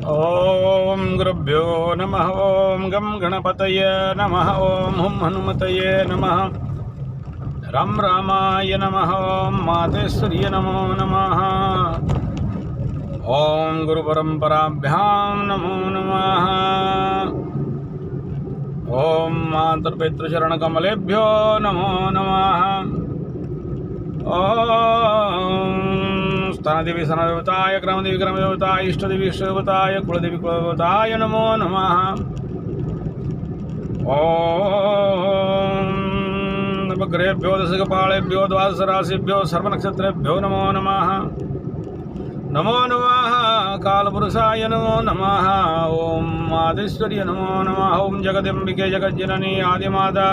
ओम गुरुभ्यो नमः। ओम गम गणपतये नमः। ओम हुम हनुमतये नमः। राम रामाय नमः। ओम मातेश्वर्य नमो नमः। ओम गुरु परंपराभ्यां नमो नमः। ओम मातृपितृचरण कमलेभ्यो नमो नमः। ओम स्थानदेवी सनदेवताय ग्रामदेवी ग्रामदेवताय इष्टदेवी इष्टदेवताय कुलदेवी कुलदेवताय नमो नमः। ओम नवग्रहेभ्यो दशकपालेभ्यो द्वादशराशिभ्यो सर्वनक्षत्रेभ्यो नमो नमः। नमो नमः कालपुरुषाय नमो नमः। ओम मादेश्वर्य नमो नमः। ओम जगदम्बिके जगज्जननी आदिमाता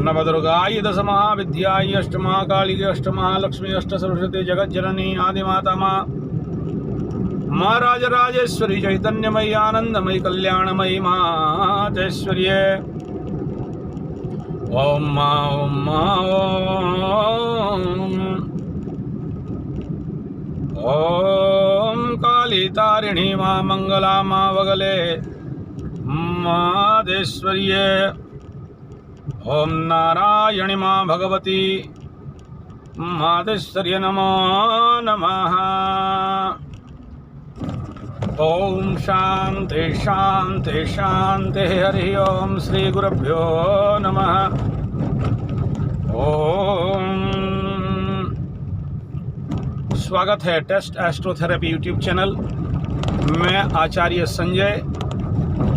नवदुर्गाय दशमहाविद्याय अष्टमहाकाली अष्टमहालक्ष्मी अष्टसरस्वती जगज्जननी आदिमाता माँ राजराजेश्वरी चैतन्यमयी आनंदमयी कल्याणमयी मातेश्वर्य। ओम माँ ओम माँ ओम काली तारिणी माँ मंगला माँ वगले मातेश्वर्य। ओम नारायणी माँ भगवती मातेश्वर्य नमो नमः। ओम शांति शांति शांति। हरि ओम श्री गुरुभ्यो नमः। ओम स्वागत है टेस्ट एस्ट्रोथेरेपी यूट्यूब चैनल। मैं आचार्य संजय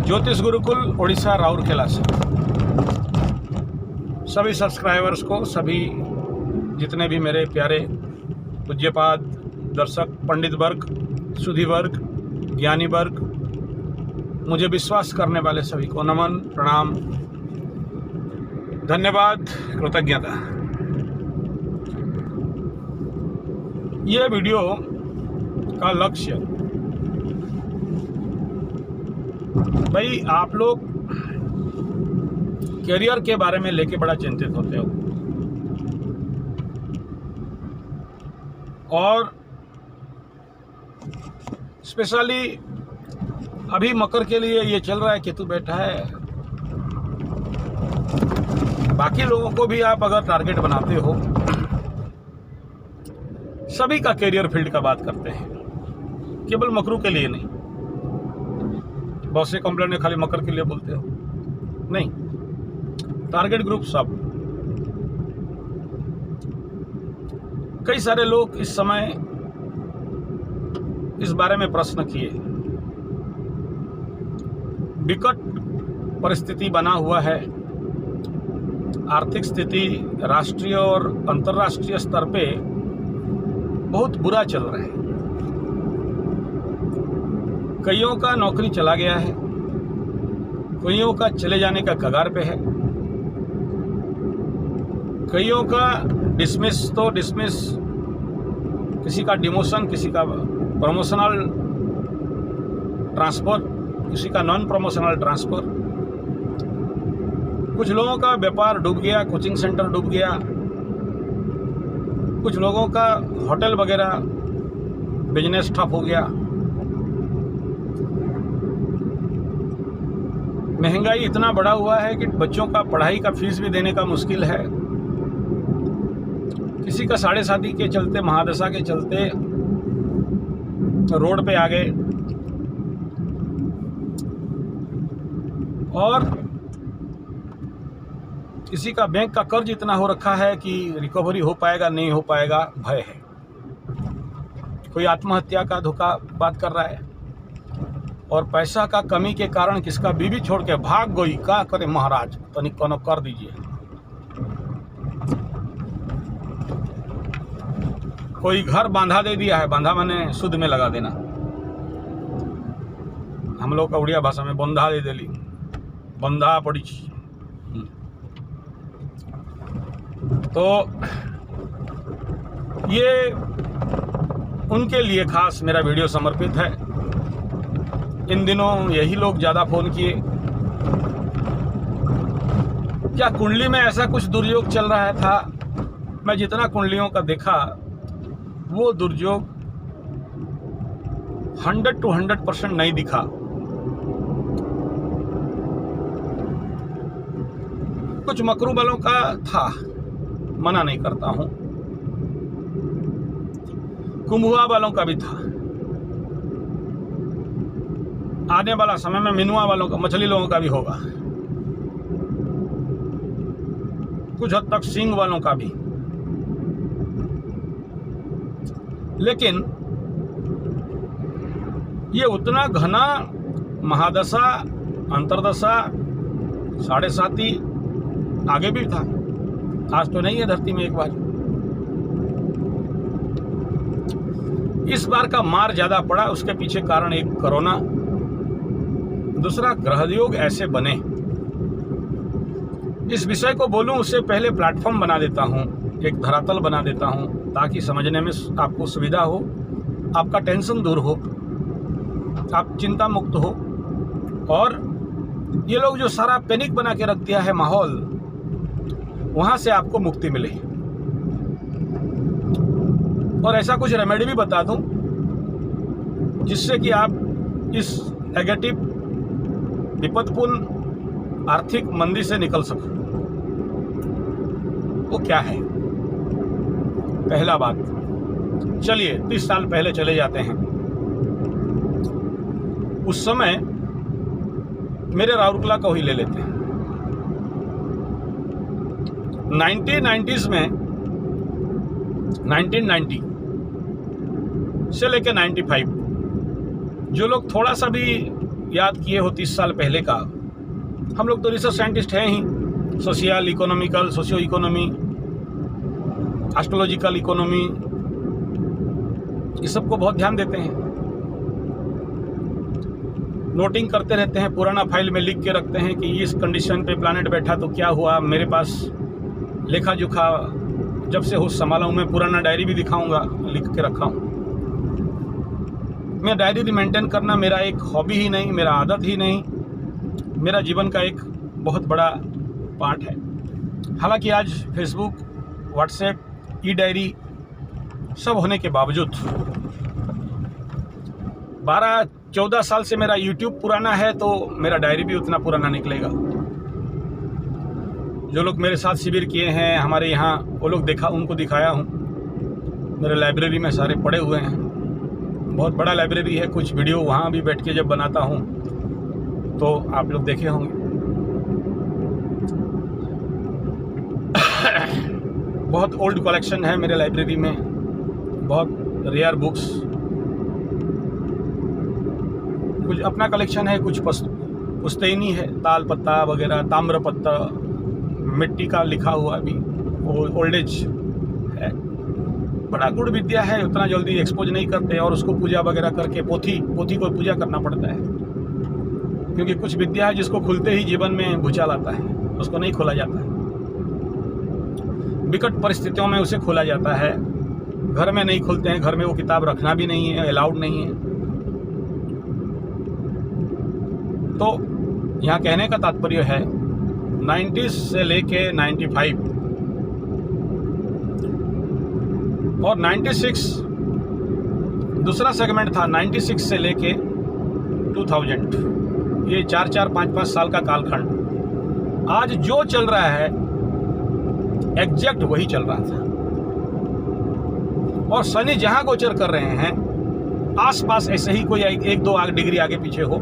ज्योतिष गुरुकुल उड़ीसा राउरकेला से सभी सब्सक्राइबर्स को, सभी जितने भी मेरे प्यारे पूज्यपाद दर्शक पंडित वर्ग, सुधी वर्ग, ज्ञानी वर्ग, मुझे विश्वास करने वाले सभी को नमन प्रणाम धन्यवाद कृतज्ञता। ये वीडियो का लक्ष्य भाई आप लोग करियर के बारे में लेके बड़ा चिंतित होते हो और स्पेशली अभी मकर के लिए ये चल रहा है केतु बैठा है। बाकी लोगों को भी आप अगर टारगेट बनाते हो, सभी का करियर फील्ड का बात करते हैं, केवल मकरों के लिए नहीं। बहुत से कंप्लेंट में खाली मकर के लिए बोलते हो, नहीं, टारगेट ग्रुप सब। कई सारे लोग इस समय इस बारे में प्रश्न किए। विकट परिस्थिति बना हुआ है, आर्थिक स्थिति राष्ट्रीय और अंतर्राष्ट्रीय स्तर पे बहुत बुरा चल रहा है। कईयों का नौकरी चला गया है, कईयों का चले जाने का कगार पे है, कईयों का डिसमिस तो डिसमिस, किसी का डिमोशन, किसी का प्रमोशनल ट्रांसफर, किसी का नॉन प्रमोशनल ट्रांसफर। कुछ लोगों का व्यापार डूब गया, कोचिंग सेंटर डूब गया, कुछ लोगों का होटल वगैरह बिजनेस ठप हो गया। महंगाई इतना बढ़ा हुआ है कि बच्चों का पढ़ाई का फीस भी देने का मुश्किल है। किसी का साढ़े शादी के चलते, महादशा के चलते रोड पे आ गए, और किसी का बैंक का कर्ज इतना हो रखा है कि रिकवरी हो पाएगा नहीं हो पाएगा भय है। कोई आत्महत्या का धोखा बात कर रहा है, और पैसा का कमी के कारण किसका बीवी छोड़ के भाग गई। क्या करे महाराज, तनिक कोनो कर दीजिए। कोई घर बांधा दे दिया है, बांधा माने शुद्ध में लगा देना, हम लोग का उड़िया भाषा में बंधा दे देली, बंधा पड़ी। तो ये उनके लिए खास मेरा वीडियो समर्पित है। इन दिनों यही लोग ज़्यादा फोन किए, क्या कुंडली में ऐसा कुछ दुर्योग चल रहा था। मैं जितना कुंडलियों का देखा, वो दुर्योग 100 to 100% नहीं दिखा। कुछ मकरू वालों का था, मना नहीं करता हूं, कुंभुआ वालों का भी था, आने वाला समय में मिनुआ वालों का, मछली लोगों का भी होगा, कुछ हद तक सींग वालों का भी। लेकिन ये उतना घना महादशा, अंतरदशा, 7.5 आगे भी था, आज तो नहीं है धरती में एक बार। इस बार का मार ज्यादा पड़ा, उसके पीछे कारण एक कोरोना, दूसरा ग्रहयोग ऐसे बने। इस विषय को बोलूं उससे पहले प्लेटफॉर्म बना देता हूं, एक धरातल बना देता हूं, ताकि समझने में आपको सुविधा हो, आपका टेंशन दूर हो, आप चिंता मुक्त हो, और ये लोग जो सारा पैनिक बना के रख दिया है माहौल, वहां से आपको मुक्ति मिले। और ऐसा कुछ रेमेडी भी बता दूं जिससे कि आप इस नेगेटिव विपदपूर्ण आर्थिक मंदी से निकल सको। वो क्या है? पहला बात, चलिए 30 साल पहले चले जाते हैं। उस समय मेरे राउरकेला को ही ले लेते हैं। 1990s में, 1990 से लेकर 95, जो लोग थोड़ा सा भी याद किए हो 30 साल पहले का, हम लोग तो रिसर्च साइंटिस्ट हैं ही, social economical, socio economy, astrological economy, इस सब को बहुत ध्यान देते हैं, नोटिंग करते रहते हैं, पुराना फाइल में लिख के रखते हैं कि इस कंडीशन पे प्लैनेट बैठा तो क्या हुआ। मेरे पास लेखा जोखा जब से होश संभाला हूँ, मैं पुराना डायरी भी दिखाऊंगा, लिख के रखा हूँ। मैं डायरी मेंटेन करना मेरा एक हॉबी ही नहीं, मेरा आदत ही नहीं, मेरा जीवन का एक बहुत बड़ा पार्ट है। हालांकि आज फेसबुक, व्हाट्सएप, ई डायरी सब होने के बावजूद 12-14 साल से मेरा यूट्यूब पुराना है, तो मेरा डायरी भी उतना पुराना निकलेगा। जो लोग मेरे साथ शिविर किए हैं हमारे यहाँ, वो लोग उनको दिखाया हूँ। मेरे लाइब्रेरी में सारे पड़े हुए हैं, बहुत बड़ा लाइब्रेरी है। कुछ वीडियो वहाँ भी बैठ के जब बनाता हूँ तो आप लोग देखे होंगे। बहुत ओल्ड कलेक्शन है मेरे लाइब्रेरी में, बहुत रेयर बुक्स, कुछ अपना कलेक्शन है, कुछ पुश्तैनी है, ताल पत्ता वगैरह, ताम्र पत्ता, मिट्टी का लिखा हुआ भी ओल्ड एज है। बड़ा गुड़ विद्या है, उतना जल्दी एक्सपोज नहीं करते, और उसको पूजा वगैरह करके पोथी को पूजा करना पड़ता है, क्योंकि कुछ विद्या है जिसको खुलते ही जीवन में भूचाल आता है, उसको नहीं खोला जाता है। विकट परिस्थितियों में उसे खोला जाता है, घर में नहीं खुलते हैं, घर में वो किताब रखना भी नहीं है, अलाउड नहीं है। तो यहाँ कहने का तात्पर्य है 90s से लेके 95 और 96, दूसरा सेगमेंट था 96 से लेके 2000, ये 4-5 साल का कालखंड। आज जो चल रहा है एग्जैक्ट वही चल रहा था, और शनि जहां गोचर कर रहे हैं आसपास ऐसे ही कोई 1-2 डिग्री आगे पीछे हो,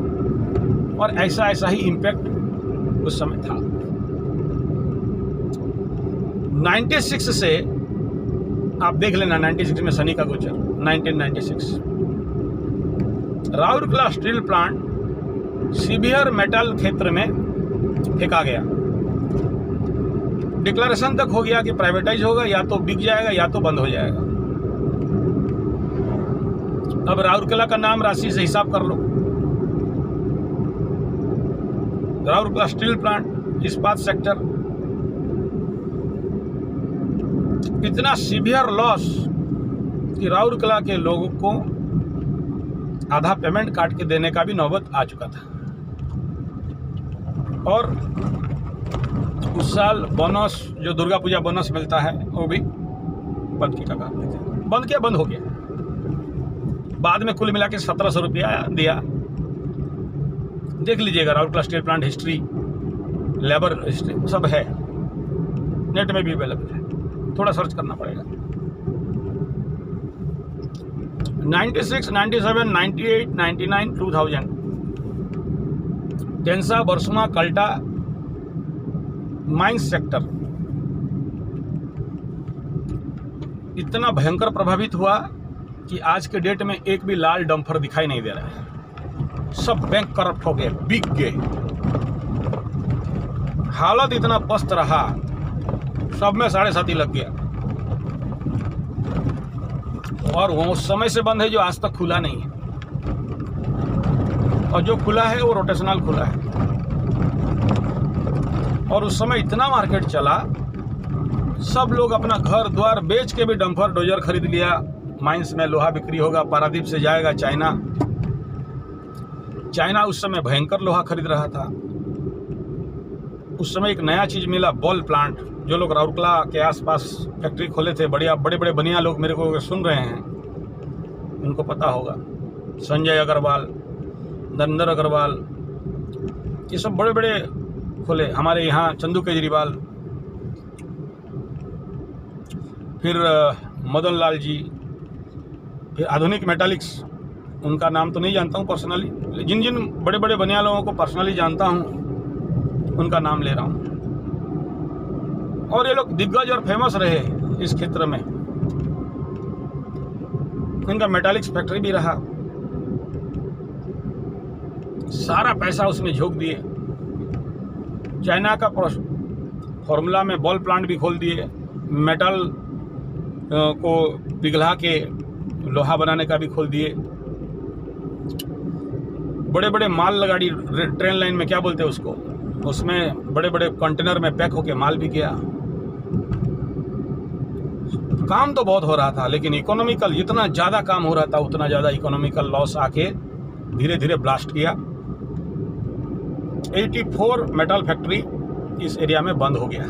और ऐसा ही इम्पैक्ट उस समय था। 96 से आप देख लेना, 96 में शनि का गोचर, 1996 Rourkela steel plant severe metal क्षेत्र में फेंका गया। डिक्लेरेशन तक हो गया कि प्राइवेटाइज होगा, या तो बिक जाएगा या तो बंद हो जाएगा। अब राउरकेला का नाम राशि से हिसाब कर लो। राउरकेला स्टील प्लांट, इस्पात सेक्टर, इतना सीवियर लॉस कि राउरकेला के लोगों को आधा पेमेंट काट के देने का भी नौबत आ चुका था। और उस साल बोनस, जो दुर्गा पूजा बोनस मिलता है, वो भी बंद की कगार पे थे। बंद हो गया। बाद में कुल मिला के 1700 रुपया दिया। देख लीजिएगा, Rourkela steel plant history, labour history सब है, नेट में भी अवेलेबल है, थोड़ा सर्च करना पड़ेगा। 96, 97, 98, 99, 2000 टेंसा बरसुमा कल्टा माइंस सेक्टर इतना भयंकर प्रभावित हुआ कि आज के डेट में एक भी लाल डंपर दिखाई नहीं दे रहा है। सब बैंक करप्ट हो गए, बिक गए, हालत इतना पस्त रहा, सब में 7.5 लग गया। और वो उस समय से बंद है जो आज तक खुला नहीं है, और जो खुला है वो रोटेशनल खुला है। और उस समय इतना मार्केट चला, सब लोग अपना घर द्वार बेच के भी डंपर डोजर खरीद लिया। माइंस में लोहा बिक्री होगा, पारादीप से जाएगा चाइना उस समय भयंकर लोहा खरीद रहा था। उस समय एक नया चीज़ मिला, बॉल प्लांट। जो लोग राउरकेला के आसपास फैक्ट्री खोले थे, बड़े बड़े बनिया लोग मेरे को सुन रहे हैं, उनको पता होगा। संजय अग्रवाल, धर्मेंद्र अग्रवाल, ये सब बड़े बड़े खोले। हमारे यहाँ चंदू केजरीवाल, फिर मदन लाल जी, फिर आधुनिक मेटालिक्स, उनका नाम तो नहीं जानता हूँ पर्सनली, जिन जिन बड़े बड़े बनिया लोगों को पर्सनली जानता हूँ उनका नाम ले रहा हूँ। और ये लोग दिग्गज और फेमस रहे इस क्षेत्र में। इनका मेटालिक्स फैक्ट्री भी रहा, सारा पैसा उसमें झोंक दिए। चाइना का फॉर्मूला में बॉल प्लांट भी खोल दिए, मेटल को पिघला के लोहा बनाने का भी खोल दिए। बड़े बड़े माल गाड़ी, ट्रेन लाइन में क्या बोलते हैं उसको, उसमें बड़े बड़े कंटेनर में पैक होके माल भी गया। काम तो बहुत हो रहा था, लेकिन इकोनॉमिकल जितना ज़्यादा काम हो रहा था उतना ज़्यादा इकोनॉमिकल लॉस आके धीरे धीरे ब्लास्ट किया। 84 मेटल फैक्ट्री इस एरिया में बंद हो गया।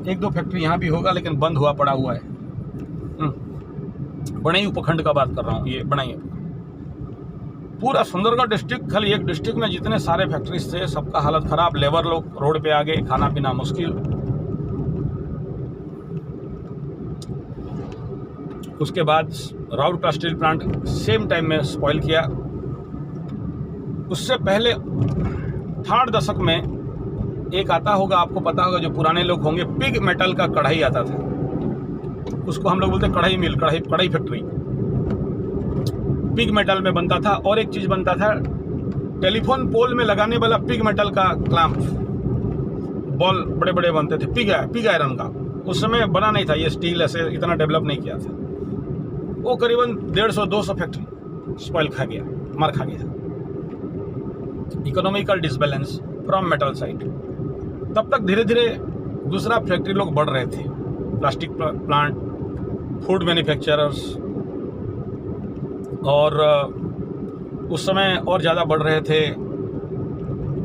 1-2 फैक्ट्री यहाँ भी होगा, लेकिन बंद हुआ पड़ा हुआ है। बड़ई उपखंड का बात कर रहा हूँ, ये बड़ई पूरा सुंदरगढ़ डिस्ट्रिक्ट, खाली एक डिस्ट्रिक्ट में जितने सारे फैक्ट्रीज थे सबका हालत खराब। लेबर लोग रोड पे आ गए, खाना पीना मुश्किल। उसके बाद Rourkela steel plant same time में स्पॉइल किया। उससे पहले 3rd दशक में एक आता होगा, आपको पता होगा, जो पुराने लोग होंगे, पिग मेटल का कढ़ाई आता था। उसको हम लोग बोलते कढ़ाई मिल, कढ़ाई फैक्ट्री पिग मेटल में बनता था। और एक चीज़ बनता था, टेलीफोन पोल में लगाने वाला पिग मेटल का क्लैंप, बॉल बड़े बड़े बनते थे, पिग आयरन का। उस समय बना नहीं था, ये स्टील ऐसे इतना डेवलप नहीं किया था। वो करीबन 150-200 फैक्ट्री स्पॉइल खा गया, मार खा गया। Economical disbalance from metal side. तब तक धीरे धीरे दूसरा फैक्ट्री लोग बढ़ रहे थे, प्लास्टिक प्लांट, फूड मैन्युफैक्चरर्स, और उस समय और ज़्यादा बढ़ रहे थे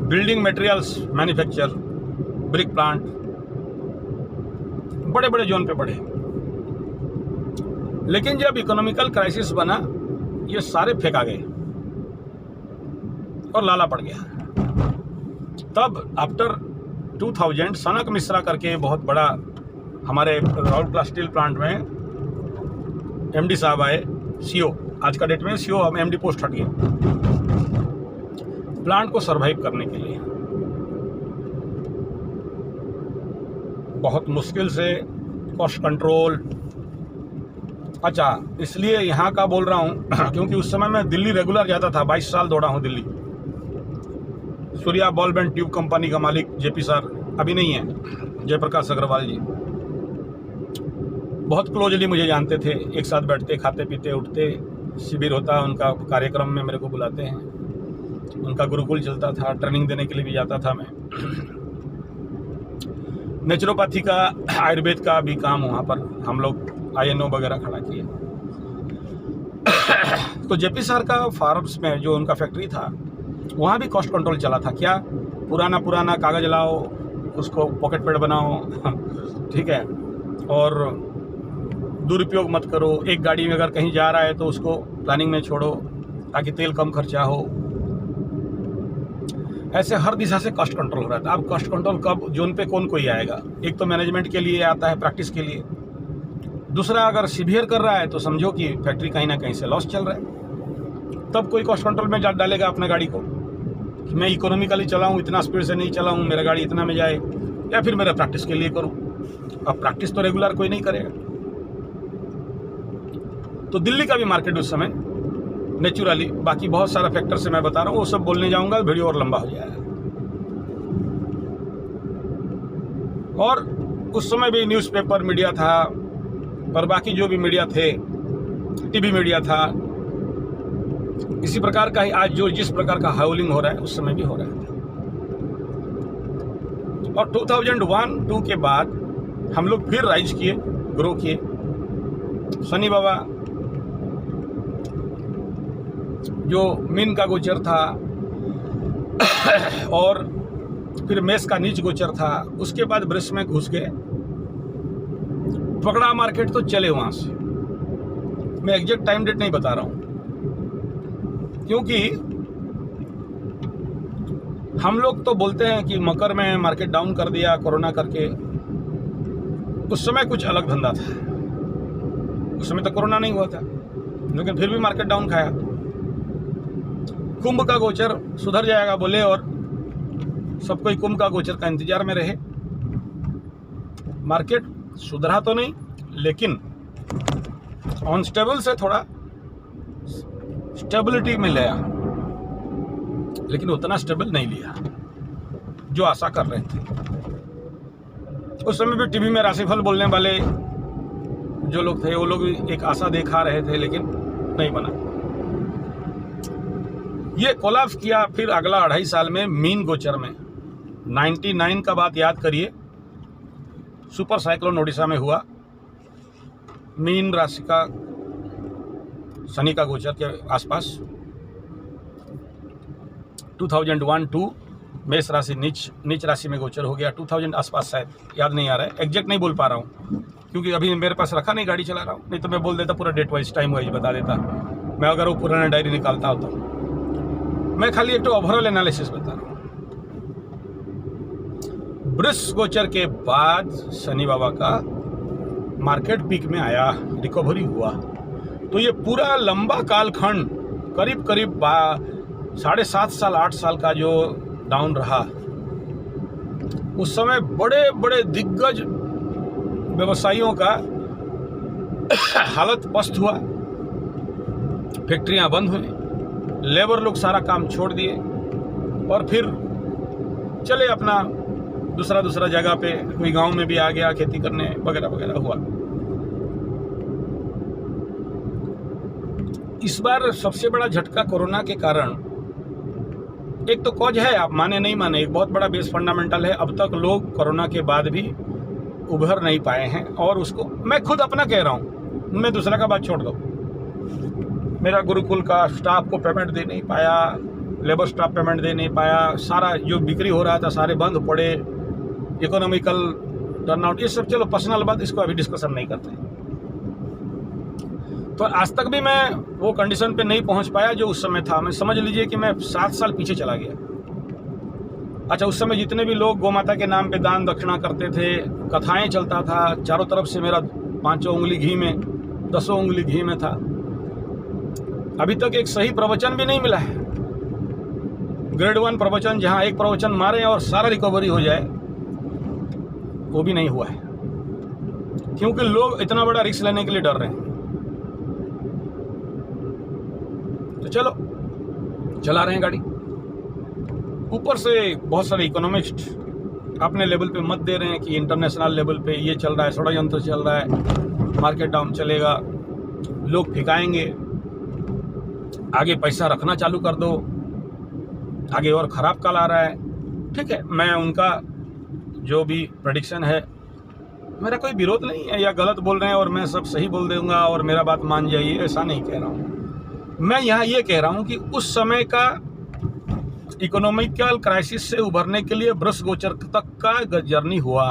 building materials manufacture, brick plant, बड़े बड़े जोन पे बढ़े। लेकिन जब इकोनॉमिकल क्राइसिस बना, ये सारे फेंका गए और लाला पड़ गया। तब आफ्टर 2000 सनक मिश्रा करके बहुत बड़ा हमारे राउरकेला स्टील प्लांट में एमडी साहब आए, सीओ, आज का डेट में सीओ एमडी पोस्ट हट गया प्लांट को सरवाइव करने के लिए। बहुत मुश्किल से कॉस्ट कंट्रोल। अच्छा, इसलिए यहाँ का बोल रहा हूँ क्योंकि उस समय मैं दिल्ली रेगुलर जाता था, 22 साल दौड़ा हूँ Delhi. Surya bulb and tube company का मालिक जेपी सर अभी नहीं है, जयप्रकाश अग्रवाल जी, बहुत क्लोजली मुझे जानते थे। एक साथ बैठते, खाते पीते, उठते, शिविर होता उनका कार्यक्रम में मेरे को बुलाते हैं। उनका गुरुकुल चलता था, ट्रेनिंग देने के लिए भी जाता था मैं। नेचुरोपैथी का, आयुर्वेद का भी काम वहाँ पर हम लोग INO वगैरह खड़ा किए। तो जेपी सर का फार्म्स में जो उनका फैक्ट्री था, वहाँ भी कॉस्ट कंट्रोल चला था। क्या, पुराना कागज़ लाओ, उसको पॉकेट पेड़ बनाओ ठीक है, और दुरुपयोग मत करो। एक गाड़ी में अगर कहीं जा रहा है तो उसको प्लानिंग में छोड़ो ताकि तेल कम खर्चा हो। ऐसे हर दिशा से कॉस्ट कंट्रोल हो रहा था। अब कॉस्ट कंट्रोल कब जोन पे कौन कोई आएगा? एक तो मैनेजमेंट के लिए आता है, प्रैक्टिस के लिए। दूसरा, अगर सीवियर कर रहा है तो समझो कि फैक्ट्री कहीं ना कहीं से लॉस चल रहा है, तब कोई कॉस्ट कंट्रोल में डालेगा अपना गाड़ी को कि मैं इकोनॉमिकली चलाऊं, इतना स्पीड से नहीं चलाऊं, मेरा गाड़ी इतना में जाए, या फिर मेरा प्रैक्टिस के लिए करूं। अब प्रैक्टिस तो रेगुलर कोई नहीं करेगा। तो दिल्ली का भी मार्केट उस समय नेचुरली, बाकी बहुत सारा फैक्टर से मैं बता रहा हूँ, वो सब बोलने जाऊंगा वीडियो और लंबा हो जाएगा। और उस समय भी न्यूज़पेपर मीडिया था, और बाकी जो भी मीडिया थे, टीवी मीडिया था, इसी प्रकार का ही आज जो जिस प्रकार का हाउलिंग हो रहा है उस समय भी हो रहा है। और 2001-2 के बाद हम लोग फिर राइज किए, ग्रो किए। शनि बाबा जो मीन का गोचर था और फिर मेष का नीच गोचर था, उसके बाद वृष में घुस गए, पकड़ा मार्केट तो चले वहां से। मैं एग्जैक्ट टाइम डेट नहीं बता रहा हूं, क्योंकि हम लोग तो बोलते हैं कि मकर में मार्केट डाउन कर दिया कोरोना करके। उस समय कुछ अलग धंधा था, उस समय तो कोरोना नहीं हुआ था, लेकिन फिर भी मार्केट डाउन खाया। कुंभ का गोचर सुधर जाएगा बोले, और सब कोई कुंभ का गोचर का इंतजार में रहे। मार्केट सुधरा तो नहीं, लेकिन अनस्टेबल से थोड़ा स्टेबिलिटी में लिया, लेकिन उतना स्टेबल नहीं लिया जो आशा कर रहे थे। उस समय भी टीवी में राशिफल बोलने वाले जो लोग थे, वो लोग भी एक आशा दिखा रहे थे, लेकिन नहीं बना। ये कोलैप्स किया। फिर अगला 2.5 साल में मीन गोचर में 99 का बात याद करिए, सुपर साइक्लोन ओडिशा में हुआ। मीन राशि का शनि का गोचर के आसपास 2001-2 मेष राशि नीच राशि में गोचर हो गया। 2000 आसपास, शायद याद नहीं आ रहा है, एग्जैक्ट नहीं बोल पा रहा हूँ क्योंकि अभी मेरे पास रखा नहीं, गाड़ी चला रहा हूँ। नहीं तो मैं बोल देता, पूरा डेट वाइज टाइम वाइज बता देता मैं, अगर वो पुराना डायरी निकालता होता। मैं खाली एक तो ओवरऑल एनालिसिस बता रहा हूँ। वृष गोचर के बाद शनि बाबा का मार्केट पीक में आया, रिकवरी हुआ। तो ये पूरा लंबा कालखंड करीब 7.5 साल 8 साल का जो डाउन रहा, उस समय बड़े बड़े दिग्गज व्यवसायियों का हालत पस्त हुआ, फैक्ट्रियां बंद हुई, लेबर लोग सारा काम छोड़ दिए और फिर चले अपना दूसरा जगह पे, कोई गांव में भी आ गया खेती करने वगैरह वगैरह हुआ। इस बार सबसे बड़ा झटका कोरोना के कारण, एक तो कॉज है, आप माने नहीं माने, एक बहुत बड़ा बेस फंडामेंटल है। अब तक लोग कोरोना के बाद भी उभर नहीं पाए हैं, और उसको मैं खुद अपना कह रहा हूँ, मैं दूसरा का बात छोड़ दो। मेरा गुरुकुल का स्टाफ को पेमेंट दे नहीं पाया, लेबर स्टाफ पेमेंट दे नहीं पाया, सारा जो बिक्री हो रहा था सारे बंद पड़े, इकोनॉमिकल टर्नआउट, ये सब चलो पर्सनल बात, इसको अभी डिस्कशन नहीं करते। तो आज तक भी मैं वो कंडीशन पे नहीं पहुंच पाया जो उस समय था। मैं समझ लीजिए कि मैं 7 साल पीछे चला गया। अच्छा, उस समय जितने भी लोग गौमाता के नाम पे दान दक्षिणा करते थे, कथाएं चलता था चारों तरफ से, मेरा 5 उंगली घी में 10 उंगली घी में था। अभी तक एक सही प्रवचन भी नहीं मिला है। ग्रेड 1 प्रवचन, जहां एक प्रवचन मारे और सारा रिकवरी हो जाए, वो भी नहीं हुआ है, क्योंकि लोग इतना बड़ा रिस्क लेने के लिए डर रहे हैं। तो चलो चला रहे हैं गाड़ी। ऊपर से बहुत सारे इकोनॉमिस्ट अपने लेवल पे मत दे रहे हैं कि इंटरनेशनल लेवल पे ये चल रहा है, षड्यंत्र चल रहा है, मार्केट डाउन चलेगा, लोग फिकाएंगे, आगे पैसा रखना चालू कर दो, आगे और ख़राब काल आ रहा है। ठीक है, मैं उनका जो भी प्रेडिक्शन है, मेरा कोई विरोध नहीं है, या गलत बोल रहे हैं और मैं सब सही बोल दूंगा और मेरा बात मान जाइए, ऐसा नहीं कह रहा हूँ। मैं यहाँ ये कह रहा हूँ कि उस समय का इकोनॉमिकल क्राइसिस से उभरने के लिए वृष गोचर तक का जर्नी हुआ।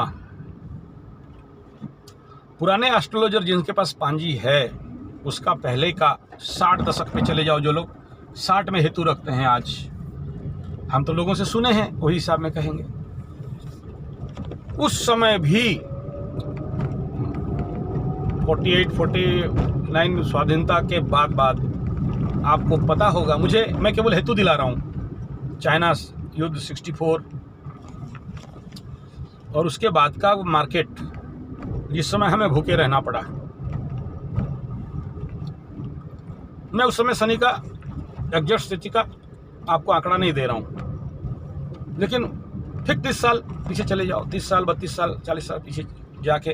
पुराने एस्ट्रोलॉजर जिनके पास पांजी है उसका पहले का 60 दशक पे चले जाओ, जो लोग 60 में हेतु रखते हैं, आज हम तो लोगों से सुने हैं, वही हिसाब में कहेंगे। उस समय भी 48-49 स्वाधीनता के बाद आपको पता होगा, मैं केवल हेतु दिला रहा हूँ, चाइना युद्ध 64 और उसके बाद का मार्केट, जिस समय हमें भूखे रहना पड़ा। मैं उस समय शनि का एग्जैक्ट स्थिति का आपको आंकड़ा नहीं दे रहा हूँ, लेकिन ठीक 30 साल पीछे चले जाओ, 30 साल 32 साल 40 साल पीछे जाके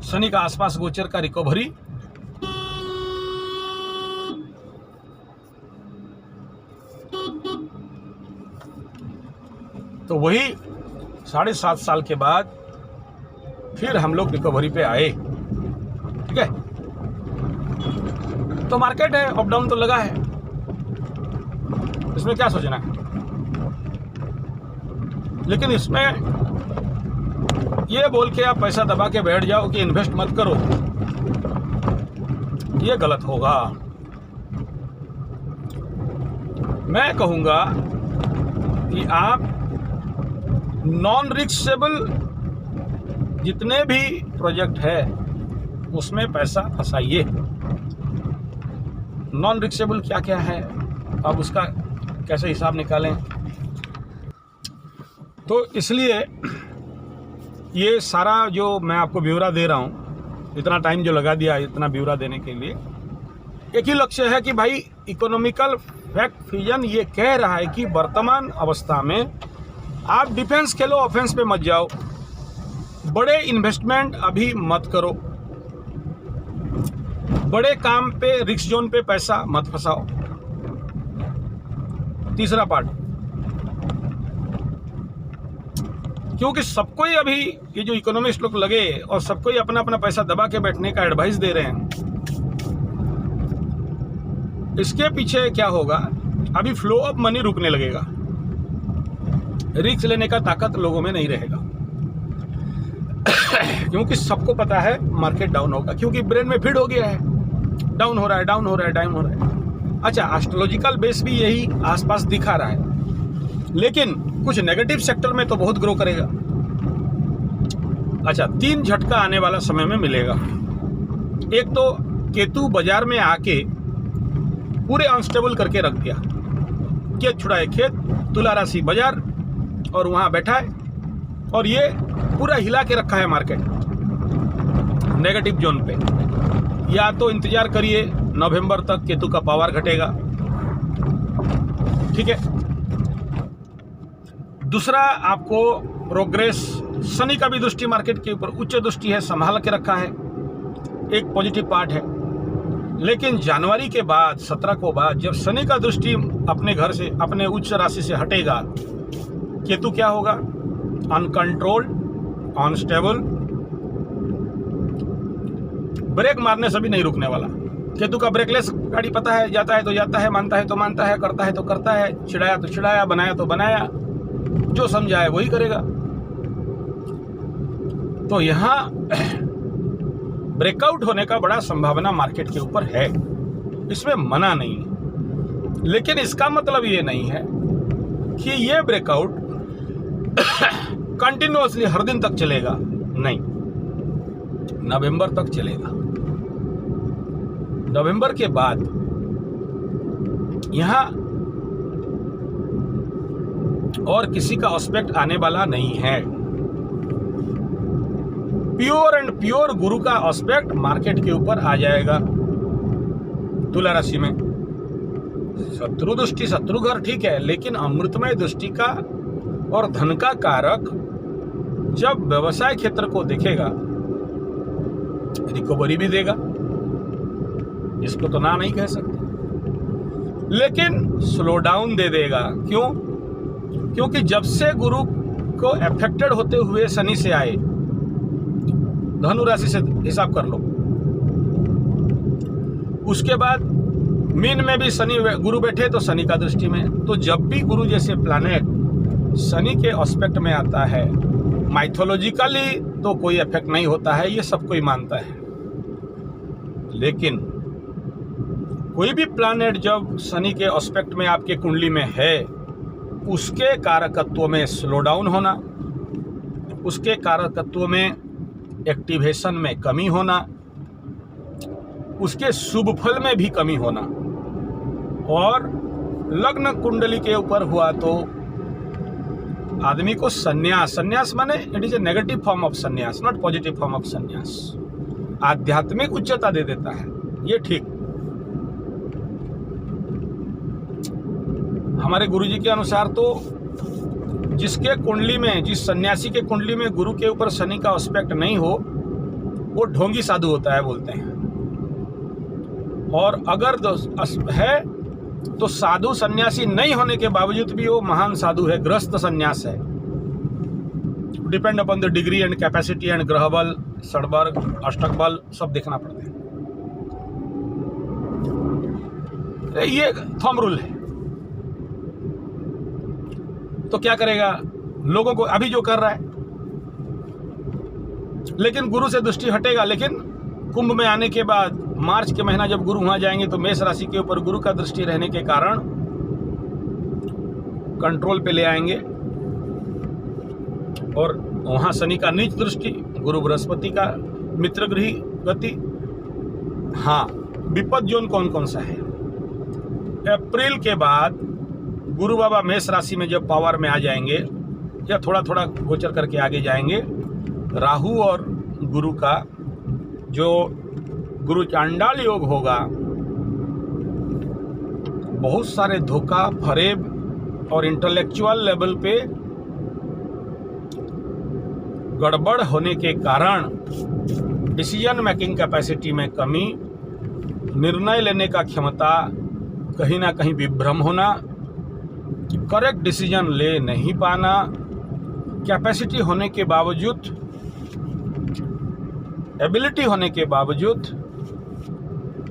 शनि का आसपास गोचर का रिकवरी तो वही 7.5 साल के बाद फिर हम लोग रिकवरी पे आए। ठीक है, तो मार्केट है, अप डाउन तो लगा है, इसमें क्या सोचना है। लेकिन इसमें ये बोल के आप पैसा दबा के बैठ जाओ कि इन्वेस्ट मत करो, ये गलत होगा। मैं कहूंगा कि आप नॉन रिस्केबल जितने भी प्रोजेक्ट है उसमें पैसा फंसाइए। नॉन रिस्केबल क्या क्या है, आप उसका कैसे हिसाब निकालें। तो इसलिए ये सारा जो मैं आपको ब्यौरा दे रहा हूँ, इतना टाइम जो लगा दिया इतना ब्यौरा देने के लिए, एक ही लक्ष्य है कि भाई इकोनॉमिकल फैक्ट फ्यूजन ये कह रहा है कि वर्तमान अवस्था में आप डिफेंस खेलो, ऑफेंस पे मत जाओ, बड़े इन्वेस्टमेंट अभी मत करो, बड़े काम पे रिस्क जोन पे पैसा मत फंसाओ। तीसरा पार्ट, क्योंकि सबको ही अभी ये जो इकोनॉमिस्ट लोग लगे और सबको ही अपना अपना पैसा दबा के बैठने का एडवाइस दे रहे हैं, इसके पीछे क्या होगा, अभी फ्लो ऑफ मनी रुकने लगेगा, रिस्क लेने का ताकत लोगों में नहीं रहेगा। क्योंकि सबको पता है मार्केट डाउन होगा, क्योंकि ब्रेन में फीड हो गया है, डाउन हो रहा है, डाउन हो रहा है, डाउन हो रहा है। अच्छा, एस्ट्रोलॉजिकल बेस भी यही आसपास दिखा रहा है, लेकिन कुछ नेगेटिव सेक्टर में तो बहुत ग्रो करेगा। अच्छा, 3 झटका आने वाला समय में मिलेगा। एक तो केतु बाजार में आके पूरे अनस्टेबल करके रख दिया, खेत छुड़ाए खेत, तुला राशि बाजार, और वहां बैठा है और ये पूरा हिला के रखा है मार्केट नेगेटिव जोन पे। या तो इंतजार करिए नवंबर तक केतु का पावर घटेगा। ठीक है, दूसरा आपको प्रोग्रेस, शनि का भी दृष्टि मार्केट के ऊपर उच्च दृष्टि है, संभाल के रखा है, एक पॉजिटिव पार्ट है। लेकिन जनवरी के बाद 17 को बाद जब शनि का दृष्टि अपने घर से, अपने उच्च राशि से हटेगा, केतु क्या होगा, अनकंट्रोल्ड, अनस्टेबल, ब्रेक मारने से भी नहीं रुकने वाला। केतु का ब्रेकलेस गाड़ी पता है, जाता है तो जाता है, मानता है तो मानता है, करता है तो करता है, चिढ़ाया तो चिढ़ाया, बनाया तो बनाया, जो समझाए वही करेगा। तो यहां ब्रेकआउट होने का बड़ा संभावना मार्केट के ऊपर है, इसमें मना नहीं है। लेकिन इसका मतलब ये नहीं है कि ये ब्रेकआउट कंटिन्यूअसली हर दिन तक चलेगा, नहीं, नवंबर तक चलेगा। नवंबर के बाद यहां और किसी का एस्पेक्ट आने वाला नहीं है। प्योर एंड प्योर गुरु का एस्पेक्ट मार्केट के ऊपर आ जाएगा। तुला राशि में शत्रु दृष्टि, शत्रु घर ठीक है, लेकिन अमृतमय दृष्टि का और धन का कारक जब व्यवसाय क्षेत्र को देखेगा, रिकवरी भी देगा, इसको तो ना नहीं कह सकते, लेकिन स्लो डाउन दे देगा। क्यों? क्योंकि जब से गुरु को अफेक्टेड होते हुए शनि से आए, धनु राशि से हिसाब कर लो, उसके बाद मीन में भी शनि गुरु बैठे तो शनि का दृष्टि में, तो जब भी गुरु जैसे प्लैनेट शनि के एस्पेक्ट में आता है माइथोलॉजिकली तो कोई इफेक्ट नहीं होता है, ये सब कोई मानता है। लेकिन कोई भी प्लैनेट जब शनि के एस्पेक्ट में आपके कुंडली में है, उसके कारकत्व में स्लो डाउन होना, उसके कारकत्व में एक्टिवेशन में कमी होना, उसके शुभ फल में भी कमी होना, और लग्न कुंडली के ऊपर हुआ तो आदमी को संन्यास माने it is a negative form of संन्यास, नॉट पॉजिटिव फॉर्म ऑफ संन्यास, आध्यात्मिक उच्चता दे देता है। ये ठीक हमारे गुरुजी के अनुसार तो जिसके कुंडली में, जिस सन्यासी के कुंडली में गुरु के ऊपर शनि का एस्पेक्ट नहीं हो, वो ढोंगी साधु होता है बोलते हैं। और अगर है तो साधु सन्यासी नहीं होने के बावजूद भी वो महान साधु है, गृहस्थ सन्यास है। Depend upon the degree and capacity and ग्रह बल, षडवर्ग, अष्टक बल सब देखना पड़ता है। ये थंब रूल है। तो क्या करेगा लोगों को अभी जो कर रहा है, लेकिन गुरु से दृष्टि हटेगा। लेकिन कुंभ में आने के बाद मार्च के महीना जब गुरु वहां जाएंगे तो मेष राशि के ऊपर गुरु का दृष्टि रहने के कारण कंट्रोल पे ले आएंगे। और वहां शनि का नीच दृष्टि, गुरु बृहस्पति का मित्र गृह गति। हाँ, विपद जोन कौन कौन सा है? अप्रैल के बाद गुरु बाबा मेष राशि में जब पावर में आ जाएंगे या थोड़ा थोड़ा गोचर करके आगे जाएंगे, राहु और गुरु का जो गुरु चांडाल योग होगा, बहुत सारे धोखा, फरेब और इंटेलेक्चुअल लेवल पे गड़बड़ होने के कारण डिसीजन मेकिंग कैपेसिटी में कमी, निर्णय लेने का क्षमता कहीं ना कहीं विभ्रम होना, करेक्ट डिसीजन ले नहीं पाना, कैपेसिटी होने के बावजूद, एबिलिटी होने के बावजूद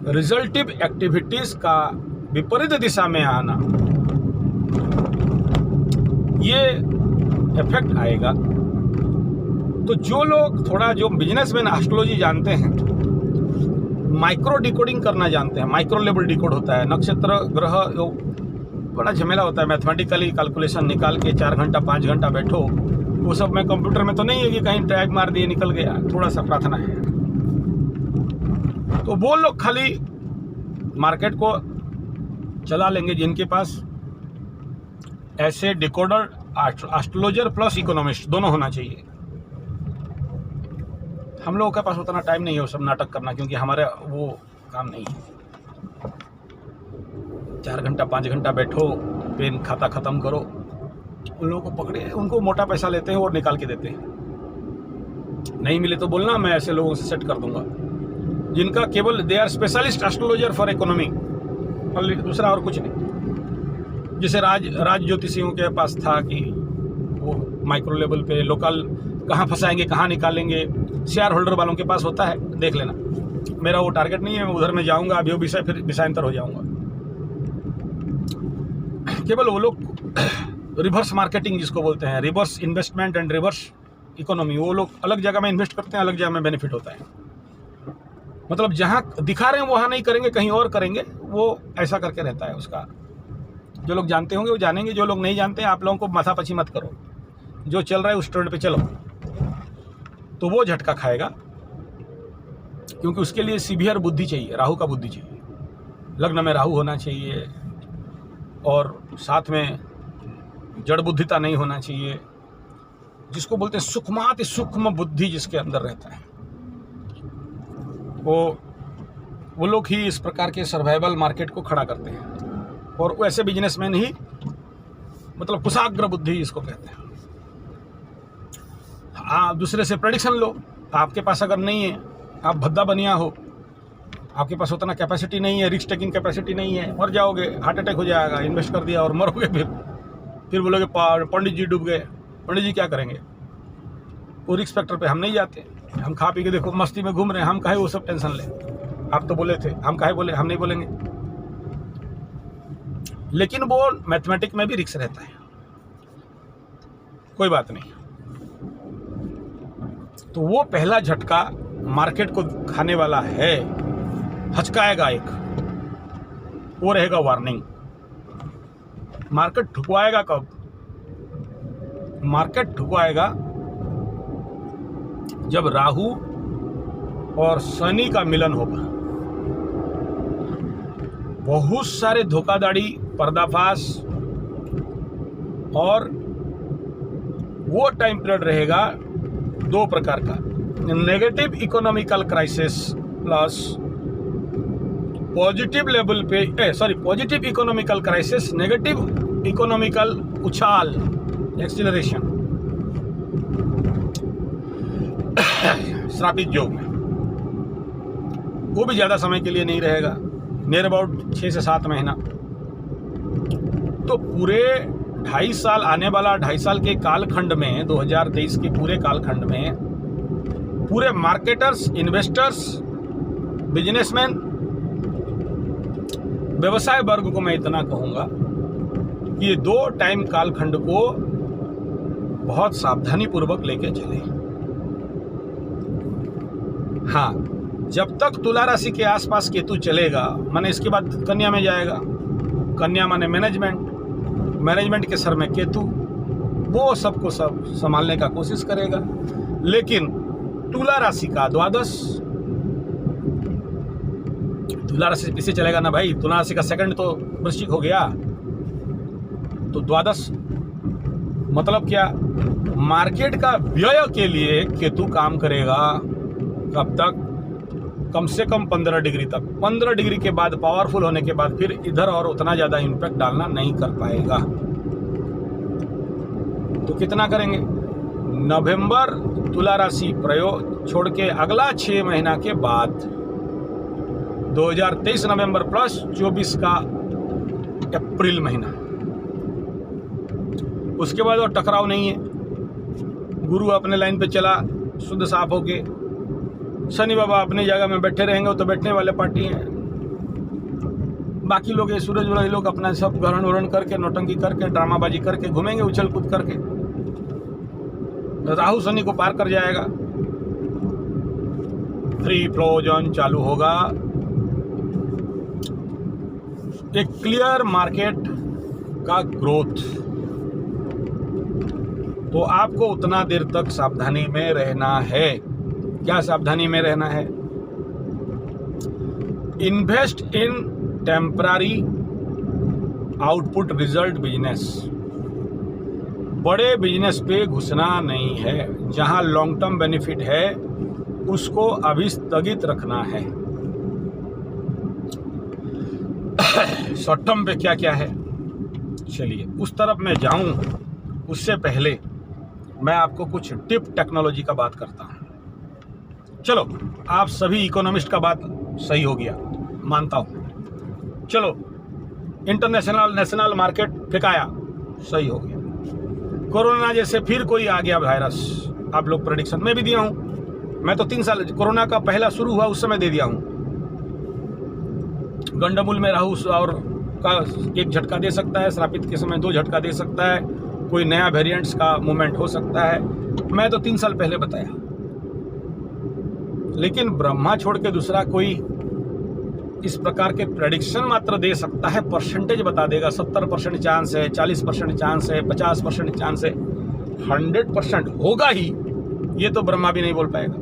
रिजल्टिव एक्टिविटीज का विपरीत दिशा में आना, ये इफेक्ट आएगा। तो जो लोग थोड़ा, जो बिजनेसमैन एस्ट्रोलॉजी जानते हैं, माइक्रो डिकोडिंग करना जानते हैं, माइक्रो लेवल डिकोड होता है, नक्षत्र ग्रह बड़ा झमेला होता है, मैथमेटिकली कैलकुलेशन निकाल के 4 घंटा 5 घंटा बैठो, वो सब मैं कंप्यूटर में तो नहीं है कि कहीं टैग मार दिए निकल गया, थोड़ा सा प्रार्थना है। तो वो लोग खाली मार्केट को चला लेंगे जिनके पास ऐसे डिकोडर, एस्ट्रोलॉजर प्लस इकोनॉमिस्ट दोनों होना चाहिए। हम लोगों के पास उतना टाइम नहीं है वो सब नाटक करना, क्योंकि हमारे वो काम नहीं है। 4 घंटा 5 घंटा बैठो, पेन खाता ख़त्म करो, उन लोगों को पकड़े, उनको मोटा पैसा लेते हैं और निकाल के देते हैं। नहीं मिले तो बोलना, मैं ऐसे लोगों से सेट कर दूंगा जिनका केवल they are specialist astrologer for economy, और दूसरा और कुछ नहीं। जैसे राज ज्योतिषियों के पास था कि वो माइक्रो लेवल पे लोकल कहाँ फंसाएंगे, कहाँ निकालेंगे, शेयर होल्डर वालों के पास होता है, देख लेना। मेरा वो टारगेट नहीं है, मैं उधर में जाऊंगा, अभी वो विषय फिर विषयांतर हो जाऊंगा। केवल वो लोग रिवर्स मार्केटिंग जिसको बोलते हैं, reverse investment and reverse economy, वो लोग अलग जगह में इन्वेस्ट करते हैं, अलग जगह में बेनिफिट होता है। मतलब जहाँ दिखा रहे हैं वहाँ नहीं करेंगे, कहीं और करेंगे, वो ऐसा करके रहता है उसका। जो लोग जानते होंगे वो जानेंगे, जो लोग नहीं जानते हैं आप लोगों को माथापची मत करो, जो चल रहा है उस ट्रेंड पे चलो, तो वो झटका खाएगा। क्योंकि उसके लिए सीवियर बुद्धि चाहिए, राहु का बुद्धि चाहिए, लग्न में राहु होना चाहिए, और साथ में जड़ बुद्धिता नहीं होना चाहिए, जिसको बोलते हैं सूक्ष्माति सूक्ष्म बुद्धि जिसके अंदर रहता है, वो लोग ही इस प्रकार के सर्वाइवल मार्केट को खड़ा करते हैं। और वैसे बिजनेसमैन ही, मतलब कुशाग्र बुद्धि इसको कहते हैं। आप दूसरे से प्रेडिक्शन लो, आपके पास अगर नहीं है, आप भद्दा बनिया हो, आपके पास उतना कैपेसिटी नहीं है, रिस्क टेकिंग कैपेसिटी नहीं है, मर जाओगे, हार्ट अटैक हो जाएगा, इन्वेस्ट कर दिया और मरोगे, फिर बोलोगे पंडित जी डूब गए। पंडित जी क्या करेंगे? वो रिस्क फैक्टर पे हम नहीं जाते, हम खा पी के देखो मस्ती में घूम रहे हैं, हम काहे वो सब टेंशन ले। आप तो बोले थे, हम काहे बोले, हम नहीं बोलेंगे। लेकिन वो मैथमेटिक में भी रिस्क रहता है, कोई बात नहीं। तो वो पहला झटका मार्केट को खाने वाला है, हचकाएगा एक, वो रहेगा वार्निंग। मार्केट ठुकवाएगा कब? मार्केट ठुकवाएगा जब राहु और शनि का मिलन होगा। बहुत सारे धोखाधड़ी, पर्दाफाश, और वो टाइम पीरियड रहेगा दो प्रकार का, negative economical crisis plus positive level पे positive economical crisis, negative economical उछाल, एक्सीलरेशन श्रापित योग में। वो भी ज़्यादा समय के लिए नहीं रहेगा, नियर अबाउट 6 से 7 महीना। तो पूरे 2.5 साल, आने वाला 2.5 साल के कालखंड में, 2023 के पूरे कालखंड में, पूरे मार्केटर्स, इन्वेस्टर्स, बिजनेसमैन, व्यवसाय वर्ग को मैं इतना कहूँगा कि ये 2 टाइम कालखंड को बहुत सावधानी पूर्वक लेके चले। हाँ, जब तक तुला राशि के आसपास केतु चलेगा, माने इसके बाद कन्या में जाएगा। कन्या माने मैनेजमेंट के सर में केतु, वो सबको सब संभालने का कोशिश करेगा। लेकिन तुला राशि का द्वादश, तुला राशि पीछे चलेगा ना भाई, तुला राशि का सेकंड तो वृश्चिक हो गया, तो द्वादश मतलब क्या? मार्केट का व्यय के लिए केतु काम करेगा। कब तक? कम से कम 15 डिग्री तक। 15 डिग्री के बाद, पावरफुल होने के बाद, फिर इधर और उतना ज़्यादा इम्पैक्ट डालना नहीं कर पाएगा। तो कितना करेंगे? नवंबर तुला राशि प्रयोग छोड़ के अगला 6 महीना के बाद, 2023 नवंबर प्लस 24 का अप्रैल महीना, उसके बाद और टकराव नहीं है। गुरु अपने लाइन पे चला शुद्ध साफ होके, शनि बाबा अपनी जगह में बैठे रहेंगे, तो बैठने वाले पार्टी हैं। बाकी लोग, ये सूरज वाले लोग अपना सब ग्रहण वरण करके, नौटंकी करके, ड्रामाबाजी करके घूमेंगे, उछल कूद करके। राहु शनि को पार कर जाएगा, फ्री फ्लो जोन चालू होगा, एक क्लियर मार्केट का ग्रोथ। तो आपको उतना देर तक सावधानी में रहना है। क्या सावधानी में रहना है? Invest in temporary output result business. बड़े बिजनेस पे घुसना नहीं है। जहां लॉन्ग टर्म बेनिफिट है उसको अभी स्थगित रखना है। शॉर्ट टर्म पे क्या क्या है, चलिए उस तरफ मैं जाऊं, उससे पहले मैं आपको कुछ टिप टेक्नोलॉजी का बात करता हूं। चलो, आप सभी इकोनॉमिस्ट का बात सही हो गया, मानता हूं। चलो, इंटरनेशनल नेशनल मार्केट फेंकाया, सही हो गया। कोरोना जैसे फिर कोई आ गया वायरस, आप लोग प्रेडिक्शन में भी दिया हूं। मैं तो 3 साल, कोरोना का पहला शुरू हुआ उस समय दे दिया हूं। गंडमूल में राहु और का 1 झटका दे सकता है, श्रापित के समय 2 झटका दे सकता है, कोई नया वेरिएंट्स का मूवमेंट हो सकता है। मैं तो 3 साल पहले बताया। लेकिन ब्रह्मा छोड़ के दूसरा कोई इस प्रकार के प्रेडिक्शन मात्र दे सकता है, परसेंटेज बता देगा। 70% चांस है, 40% चांस है, 50% चांस है, 100% होगा ही, ये तो ब्रह्मा भी नहीं बोल पाएगा।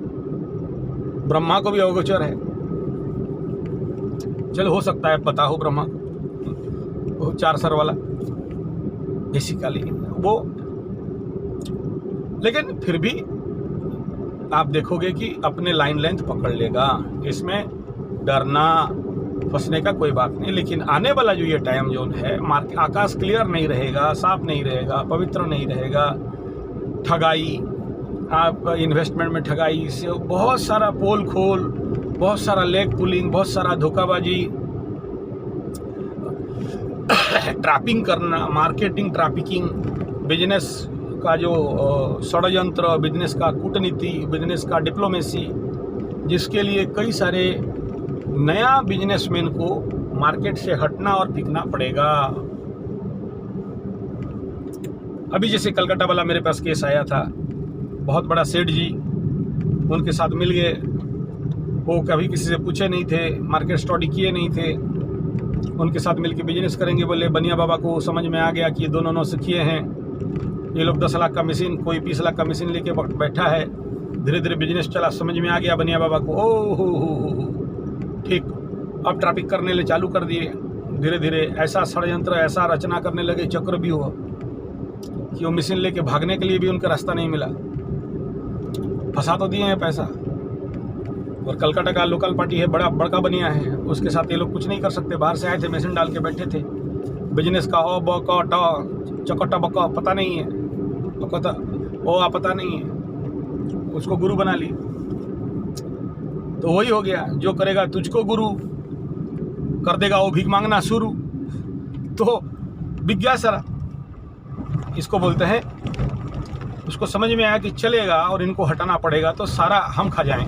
ब्रह्मा को भी अगोचर है। चलो, हो सकता है पता हो ब्रह्मा को, 4 सर वाला बेसिकली वो। लेकिन फिर भी आप देखोगे कि अपने लाइन लेंथ पकड़ लेगा। इसमें डरना फंसने का कोई बात नहीं। लेकिन आने वाला जो ये टाइम जोन है, मार्केट आकाश क्लियर नहीं रहेगा, साफ नहीं रहेगा, पवित्र नहीं रहेगा। ठगाई, आप इन्वेस्टमेंट में ठगाई से बहुत सारा पोल खोल, बहुत सारा लेग पुलिंग, बहुत सारा धोखाबाजी, ट्रैपिंग करना, मार्केटिंग ट्रैफिकिंग, बिजनेस का जो षड्यंत्र, बिजनेस का कूटनीति, बिजनेस का डिप्लोमेसी, जिसके लिए कई सारे नया बिजनेसमैन को मार्केट से हटना और बिकना पड़ेगा। अभी जैसे कलकत्ता वाला मेरे पास केस आया था, बहुत बड़ा सेठ जी उनके साथ मिल गए, वो कभी किसी से पूछे नहीं थे, मार्केट स्टडी किए नहीं थे, उनके साथ मिलके बिजनेस करेंगे बोले। बनिया बाबा को समझ में आ गया कि ये दोनों नौसिखिए हैं, ये लोग 10 लाख का मशीन, कोई 20 लाख का मशीन लेके बैठा है। धीरे धीरे बिजनेस चला, समझ में आ गया बनिया बाबा को। ओ हो ठीक, अब ट्रैफिक करने ले चालू कर दिए। धीरे धीरे ऐसा षड्यंत्र, ऐसा रचना करने लगे, चक्र भी हुआ कि वो मशीन लेके भागने के लिए भी उनका रास्ता नहीं मिला। फंसा तो दिए हैं पैसा। और कलकत्ता का लोकल पार्टी है, बड़का बनिया है, उसके साथ ये लोग कुछ नहीं कर सकते। बाहर से आए थे, मशीन डाल के बैठे थे। बिजनेस का ओ बका चकटा बका पता नहीं है, पता नहीं है, उसको गुरु बना ली। तो वही हो गया, जो करेगा तुझको गुरु कर देगा वो भीख मांगना शुरू। तो बिक गया सारा, इसको बोलते हैं। उसको समझ में आया कि चलेगा और इनको हटाना पड़ेगा तो सारा हम खा जाएं,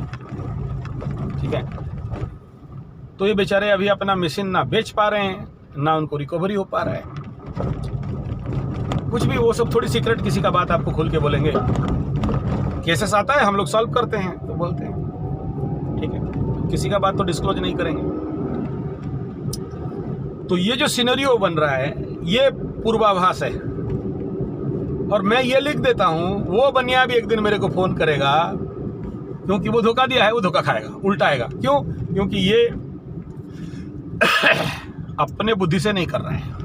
ठीक है। तो ये बेचारे अभी अपना मशीन ना बेच पा रहे हैं, ना उनको रिकवरी हो पा रहा है कुछ भी। वो सब थोड़ी सीक्रेट किसी का बात आपको खुल के बोलेंगे। केसेस आता है, हम लोग सॉल्व करते हैं तो बोलते हैं, ठीक है। किसी का बात तो डिस्क्लोज नहीं करेंगे। तो ये जो सिनेरियो बन रहा है ये पूर्वाभास है, और मैं ये लिख देता हूं, वो बनिया भी एक दिन मेरे को फोन करेगा, क्योंकि वो धोखा दिया है, वो धोखा खाएगा, उल्टाएगा। क्यों? क्योंकि ये अपने बुद्धि से नहीं कर रहे हैं।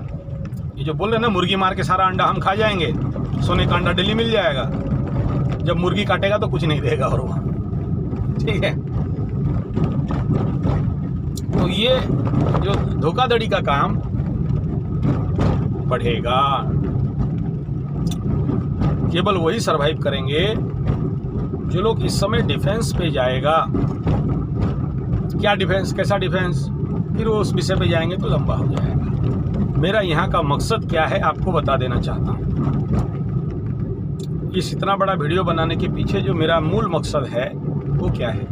ये जो बोल रहे हैं ना, मुर्गी मार के सारा अंडा हम खा जाएंगे, सोने का अंडा डेली मिल जाएगा। जब मुर्गी काटेगा तो कुछ नहीं देगा, और वहाँ, ठीक है। तो ये जो धोखाधड़ी का काम बढ़ेगा। केवल वही सरवाइव करेंगे जो लोग इस समय डिफेंस पे जाएगा। क्या डिफेंस, कैसा डिफेंस, फिर वो उस विषय पे जाएंगे तो लंबा हो जाएगा। मेरा यहाँ का मकसद क्या है आपको बता देना चाहता हूँ। इस इतना बड़ा वीडियो बनाने के पीछे जो मेरा मूल मकसद है वो क्या है।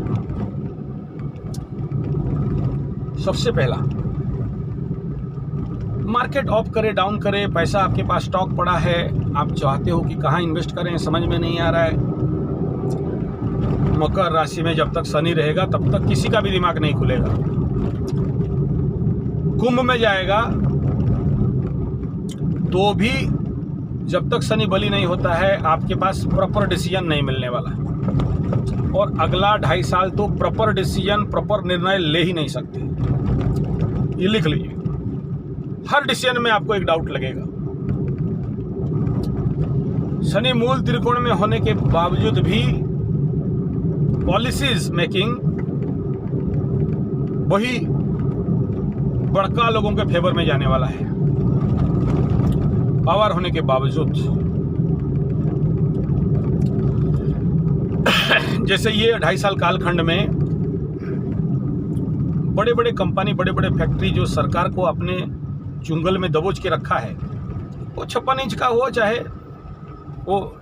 सबसे पहला, मार्केट अप करे डाउन करे, पैसा आपके पास स्टॉक पड़ा है, आप चाहते हो कि कहाँ इन्वेस्ट करें, समझ में नहीं आ रहा है। मकर राशि में जब तक शनि रहेगा तब तक किसी का भी दिमाग नहीं खुलेगा। कुंभ में जाएगा तो भी जब तक शनि बली नहीं होता है आपके पास प्रॉपर डिसीजन नहीं मिलने वाला। और अगला 2.5 साल तो प्रॉपर डिसीजन, प्रॉपर निर्णय ले ही नहीं सकते। ये लिख लीजिए, हर डिसीजन में आपको एक डाउट लगेगा। शनि मूल त्रिकोण में होने के बावजूद भी पॉलिसीज मेकिंग वही बड़का लोगों के फेवर में जाने वाला है, पावर होने के बावजूद। जैसे ये 2.5 साल कालखंड में बड़े बड़े कंपनी, बड़े बड़े फैक्ट्री जो सरकार को अपने चुंगल में दबोच के रखा है, वो 56 इंच का हो, चाहे वो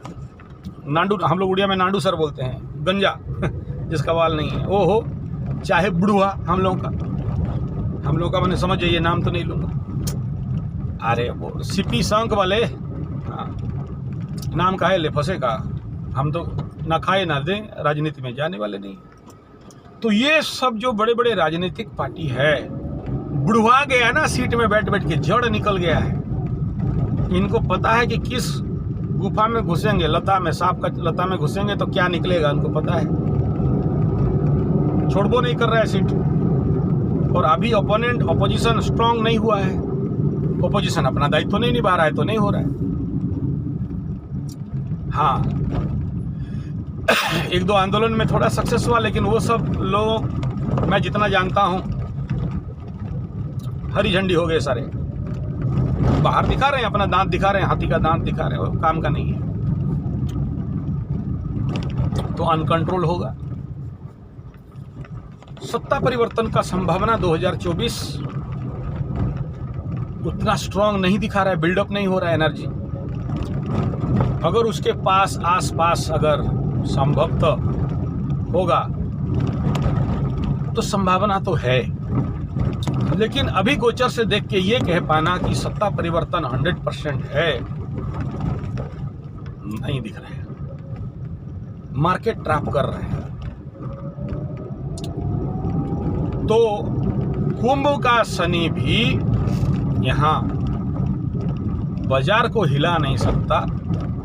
नांडू, हम लोग उड़िया में नांडू सर बोलते हैं, गंजा जिसका बाल नहीं है, वो हो, चाहे बुढ़वा हम लोगों का मैंने समझ जाइए, नाम तो नहीं लूँगा। अरे वो सीपी संक वाले, हाँ, नाम का है ले फंसे का, हम तो ना खाए ना दें, राजनीति में जाने वाले नहीं। तो ये सब जो बड़े बड़े राजनीतिक पार्टी है, बुढ़वा गया ना, सीट में बैठ बैठ के जड़ निकल गया है। इनको पता है कि किस गुफा में घुसेंगे, लता में, सांप का लता में घुसेंगे तो क्या निकलेगा, उनको पता है। छोड़बो नहीं कर रहा है सीट। और अभी ओपोनेंट, ऑपोजिशन स्ट्रांग नहीं हुआ है, ऑपोजिशन अपना दायित्व तो नहीं निभा रहा है, तो नहीं हो रहा है। हाँ, 1-2 आंदोलन में थोड़ा सक्सेस हुआ, लेकिन वो सब लोग मैं जितना जानता हूं हरी झंडी हो गए सारे। बाहर दिखा रहे हैं, अपना दांत दिखा रहे हैं, हाथी का दांत दिखा रहे हैं, वो काम का नहीं है। तो अनकंट्रोल होगा। सत्ता परिवर्तन का संभावना 2024 उतना स्ट्रांग नहीं दिखा रहा है, बिल्डअप नहीं हो रहा है एनर्जी। अगर उसके पास आसपास अगर संभवतः होगा तो संभावना तो है, लेकिन अभी गोचर से देख के ये कह पाना कि सत्ता परिवर्तन 100% है, नहीं दिख रहा है। मार्केट ट्रैप कर रहे हैं। तो कुंभ का शनि भी यहाँ बाजार को हिला नहीं सकता।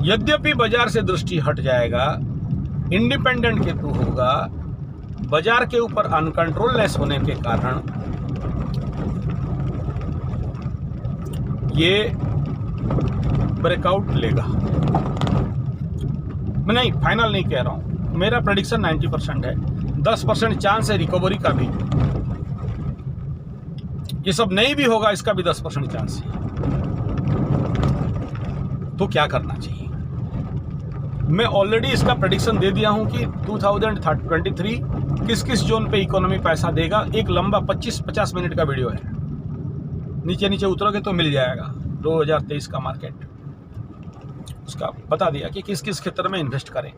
यद्यपि बाजार से दृष्टि हट जाएगा, इंडिपेंडेंट केतु होगा, बाजार के ऊपर अनकंट्रोललेस होने के कारण ये ब्रेकआउट लेगा। मैं नहीं, फाइनल नहीं कह रहा हूं, मेरा प्रेडिक्शन 90% है। 10% चांस है रिकवरी का भी। ये सब नहीं भी होगा, इसका भी 10% चांस है। तो क्या करना चाहिए? मैं ऑलरेडी इसका प्रेडिक्शन दे दिया हूं कि 2023 किस किस जोन पे इकोनॉमी पैसा देगा। एक लंबा 25-50 मिनट का वीडियो है, नीचे नीचे उतरोगे तो मिल जाएगा। 2023 का मार्केट उसका बता दिया कि किस किस क्षेत्र में इन्वेस्ट करें।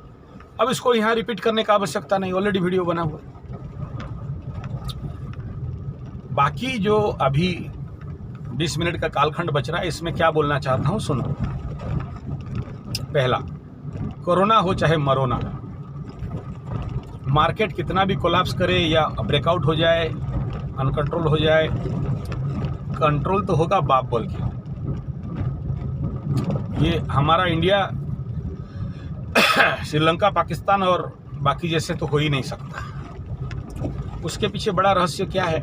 अब इसको यहाँ रिपीट करने का आवश्यकता नहीं, ऑलरेडी वीडियो बना हुआ है। बाकी जो अभी 20 मिनट का कालखंड बच रहा है, इसमें क्या बोलना चाहता हूँ सुनो। पहला, कोरोना हो चाहे मरोना, मार्केट कितना भी कोलैप्स करे या ब्रेकआउट हो जाए, अनकंट्रोल हो जाए, कंट्रोल तो होगा बाप बोल के। ये हमारा इंडिया श्रीलंका, पाकिस्तान और बाकी जैसे तो हो ही नहीं सकता। उसके पीछे बड़ा रहस्य क्या है?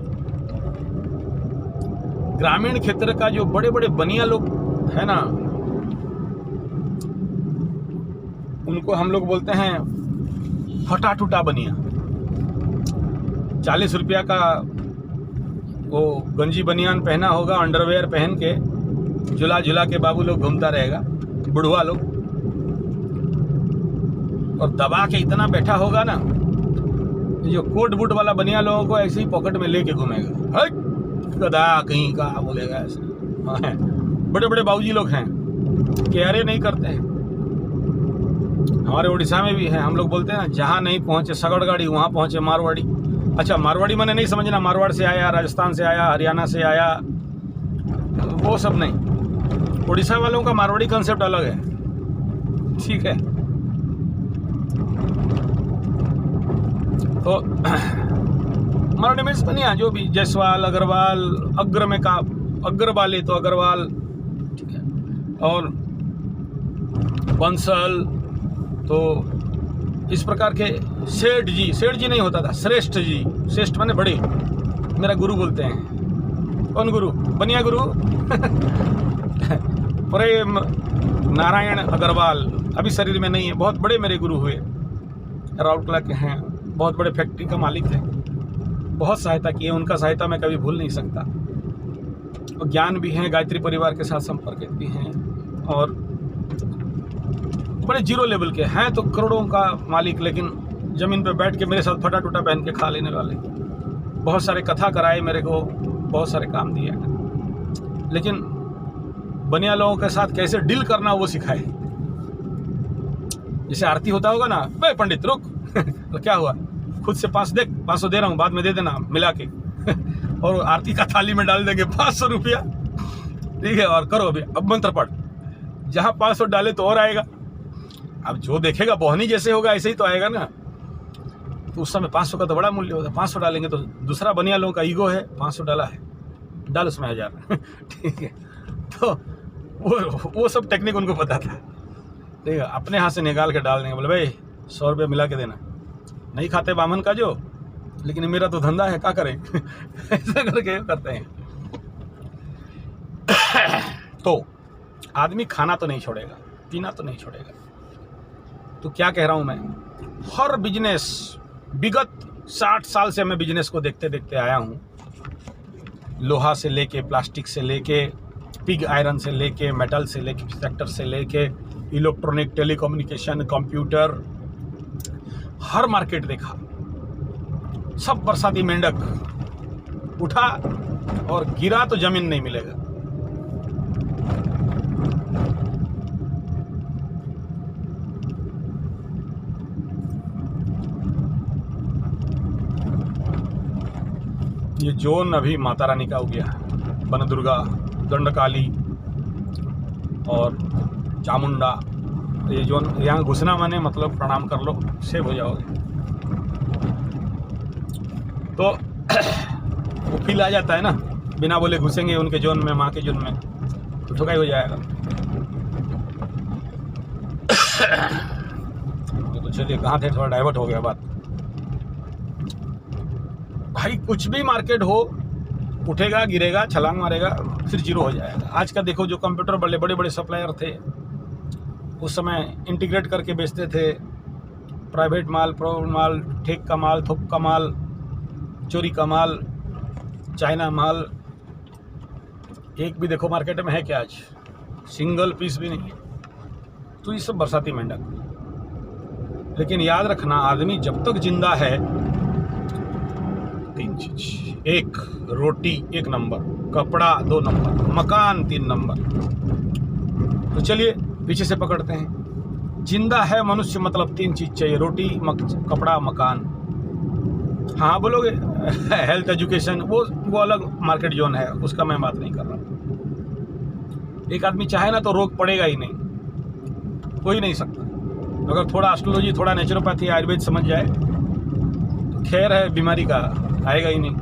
ग्रामीण क्षेत्र का जो बड़े बड़े बनिया लोग है ना, उनको हम लोग बोलते हैं फटा टूटा बनिया। 40 रुपया का वो गंजी बनियान पहना होगा, अंडरवेयर पहन के झुला झुला के बाबू लोग घूमता रहेगा, बुढ़वा लोग, और दबा के इतना बैठा होगा ना, जो कोट बूट वाला बनिया लोगों को ऐसे ही पॉकेट में लेके घूमेगा। गधा कहीं का बोलेगा ऐसे। बड़े बड़े बाबूजी लोग हैं, केयरे नहीं करते हैं। हमारे उड़ीसा में भी है, हम लोग बोलते हैं ना, जहाँ नहीं पहुँचे सगड़ गाड़ी वहाँ पहुँचे मारवाड़ी। अच्छा, मारवाड़ी मैंने नहीं समझना, मारवाड़ से आया, राजस्थान से आया, हरियाणा से आया, वो सब नहीं। उड़ीसा वालों का मारवाड़ी कंसेप्ट अलग है, ठीक है। तो मारवाड़ी मीन्स बनिया, जो भी जायसवाल, अग्रवाल, अग्र में का अग्रवाले तो अग्रवाल, ठीक है, और बंसल, तो इस प्रकार के। सेठ जी नहीं होता था, श्रेष्ठ जी। श्रेष्ठ माने बड़े, मेरा गुरु बोलते हैं। कौन गुरु? बनिया गुरु। प्रेम नारायण अग्रवाल अभी शरीर में नहीं है, बहुत बड़े मेरे गुरु हुए, राउरकेला के हैं, बहुत बड़े फैक्ट्री का मालिक है, बहुत सहायता की है, उनका सहायता मैं कभी भूल नहीं सकता। और ज्ञान भी हैं, गायत्री परिवार के साथ संपर्क भी हैं, और बड़े जीरो लेवल के हैं तो करोड़ों का मालिक, लेकिन ज़मीन पे बैठ के मेरे साथ फटा टूटा पहन के खा लेने वाले। बहुत सारे कथा कराए मेरे को, बहुत सारे काम दिए, लेकिन बनिया लोगों के साथ कैसे डील करना वो सिखाए। जैसे आरती होता होगा ना, बे पंडित रुक। तो क्या हुआ, खुद से 500 दे रहा हूँ, बाद में दे देना मिला के। और आरती का थाली में डाल देंगे 500 रुपया, ठीक है, और करो अभी अब मंत्र पढ़। जहाँ 500 डाले तो और आएगा। अब जो देखेगा बोहनी जैसे होगा ऐसे ही तो आएगा ना। तो उस समय 500 का तो बड़ा मूल्य होता है। 500 डालेंगे तो दूसरा बनिया लोगों का ईगो है, 500 डाला है, डाल उसमें 1000। ठीक है, तो वो सब टेक्निक उनको पता था, ठीक है। अपने हाथ से निकाल के डाल देंगे, बोले भाई 100 रुपये मिला के देना। नहीं खाते बामन का जो, लेकिन मेरा तो धंधा है, क्या करें। ऐसा करके करते हैं। तो आदमी खाना तो नहीं छोड़ेगा, पीना तो नहीं छोड़ेगा। तो क्या कह रहा हूं मैं, हर बिजनेस, विगत 60 साल से मैं बिजनेस को देखते देखते आया हूं। लोहा से लेके, प्लास्टिक से लेके, पिग आयरन से लेके, मेटल से लेके, सेक्टर से लेके, इलेक्ट्रॉनिक, टेलीकम्युनिकेशन, कंप्यूटर, हर मार्केट देखा। सब बरसाती मेंढक उठा और गिरा तो जमीन नहीं मिलेगा। ये जोन अभी माता रानी का हो गया, वन दुर्गा, दंडकाली और चामुंडा। ये जोन, यहाँ घुसना माने मतलब प्रणाम कर लो, सेव हो जाओगे। तो वो फील आ जाता है ना, बिना बोले घुसेंगे उनके जोन में, माँ के जोन में, तो ठुकाई हो जाएगा। तो चलिए कहाँ थे, थोड़ा डाइवर्ट हो गया बात। भाई कुछ भी मार्केट हो, उठेगा गिरेगा, छलांग मारेगा, फिर जीरो हो जाएगा। आज का देखो, जो कंप्यूटर बड़े बड़े सप्लायर थे उस समय इंटीग्रेट करके बेचते थे, प्राइवेट माल, प्रोविडेंट माल, ठेक का माल, थोक का माल, चोरी का माल, चाइना माल, एक भी देखो मार्केट में है क्या आज? सिंगल पीस भी नहीं है। तो ये सब बरसाती मेंढक। लेकिन याद रखना, आदमी जब तक जिंदा है, 3 चीज, 1 रोटी 1 नंबर, कपड़ा 2 नंबर, मकान 3 नंबर। तो चलिए पीछे से पकड़ते हैं। जिंदा है मनुष्य मतलब 3 चीज चाहिए, रोटी, कपड़ा, मकान। हाँ बोलोगे हेल्थ, एजुकेशन, वो अलग मार्केट जोन है, उसका मैं बात नहीं कर रहा हूँ। एक आदमी चाहे ना तो रोग पड़ेगा ही नहीं, कोई नहीं सकता। अगर थोड़ा एस्ट्रोलॉजी, थोड़ा नेचुरोपैथी, आयुर्वेद समझ जाए तो खैर है, बीमारी का आएगा ही नहीं।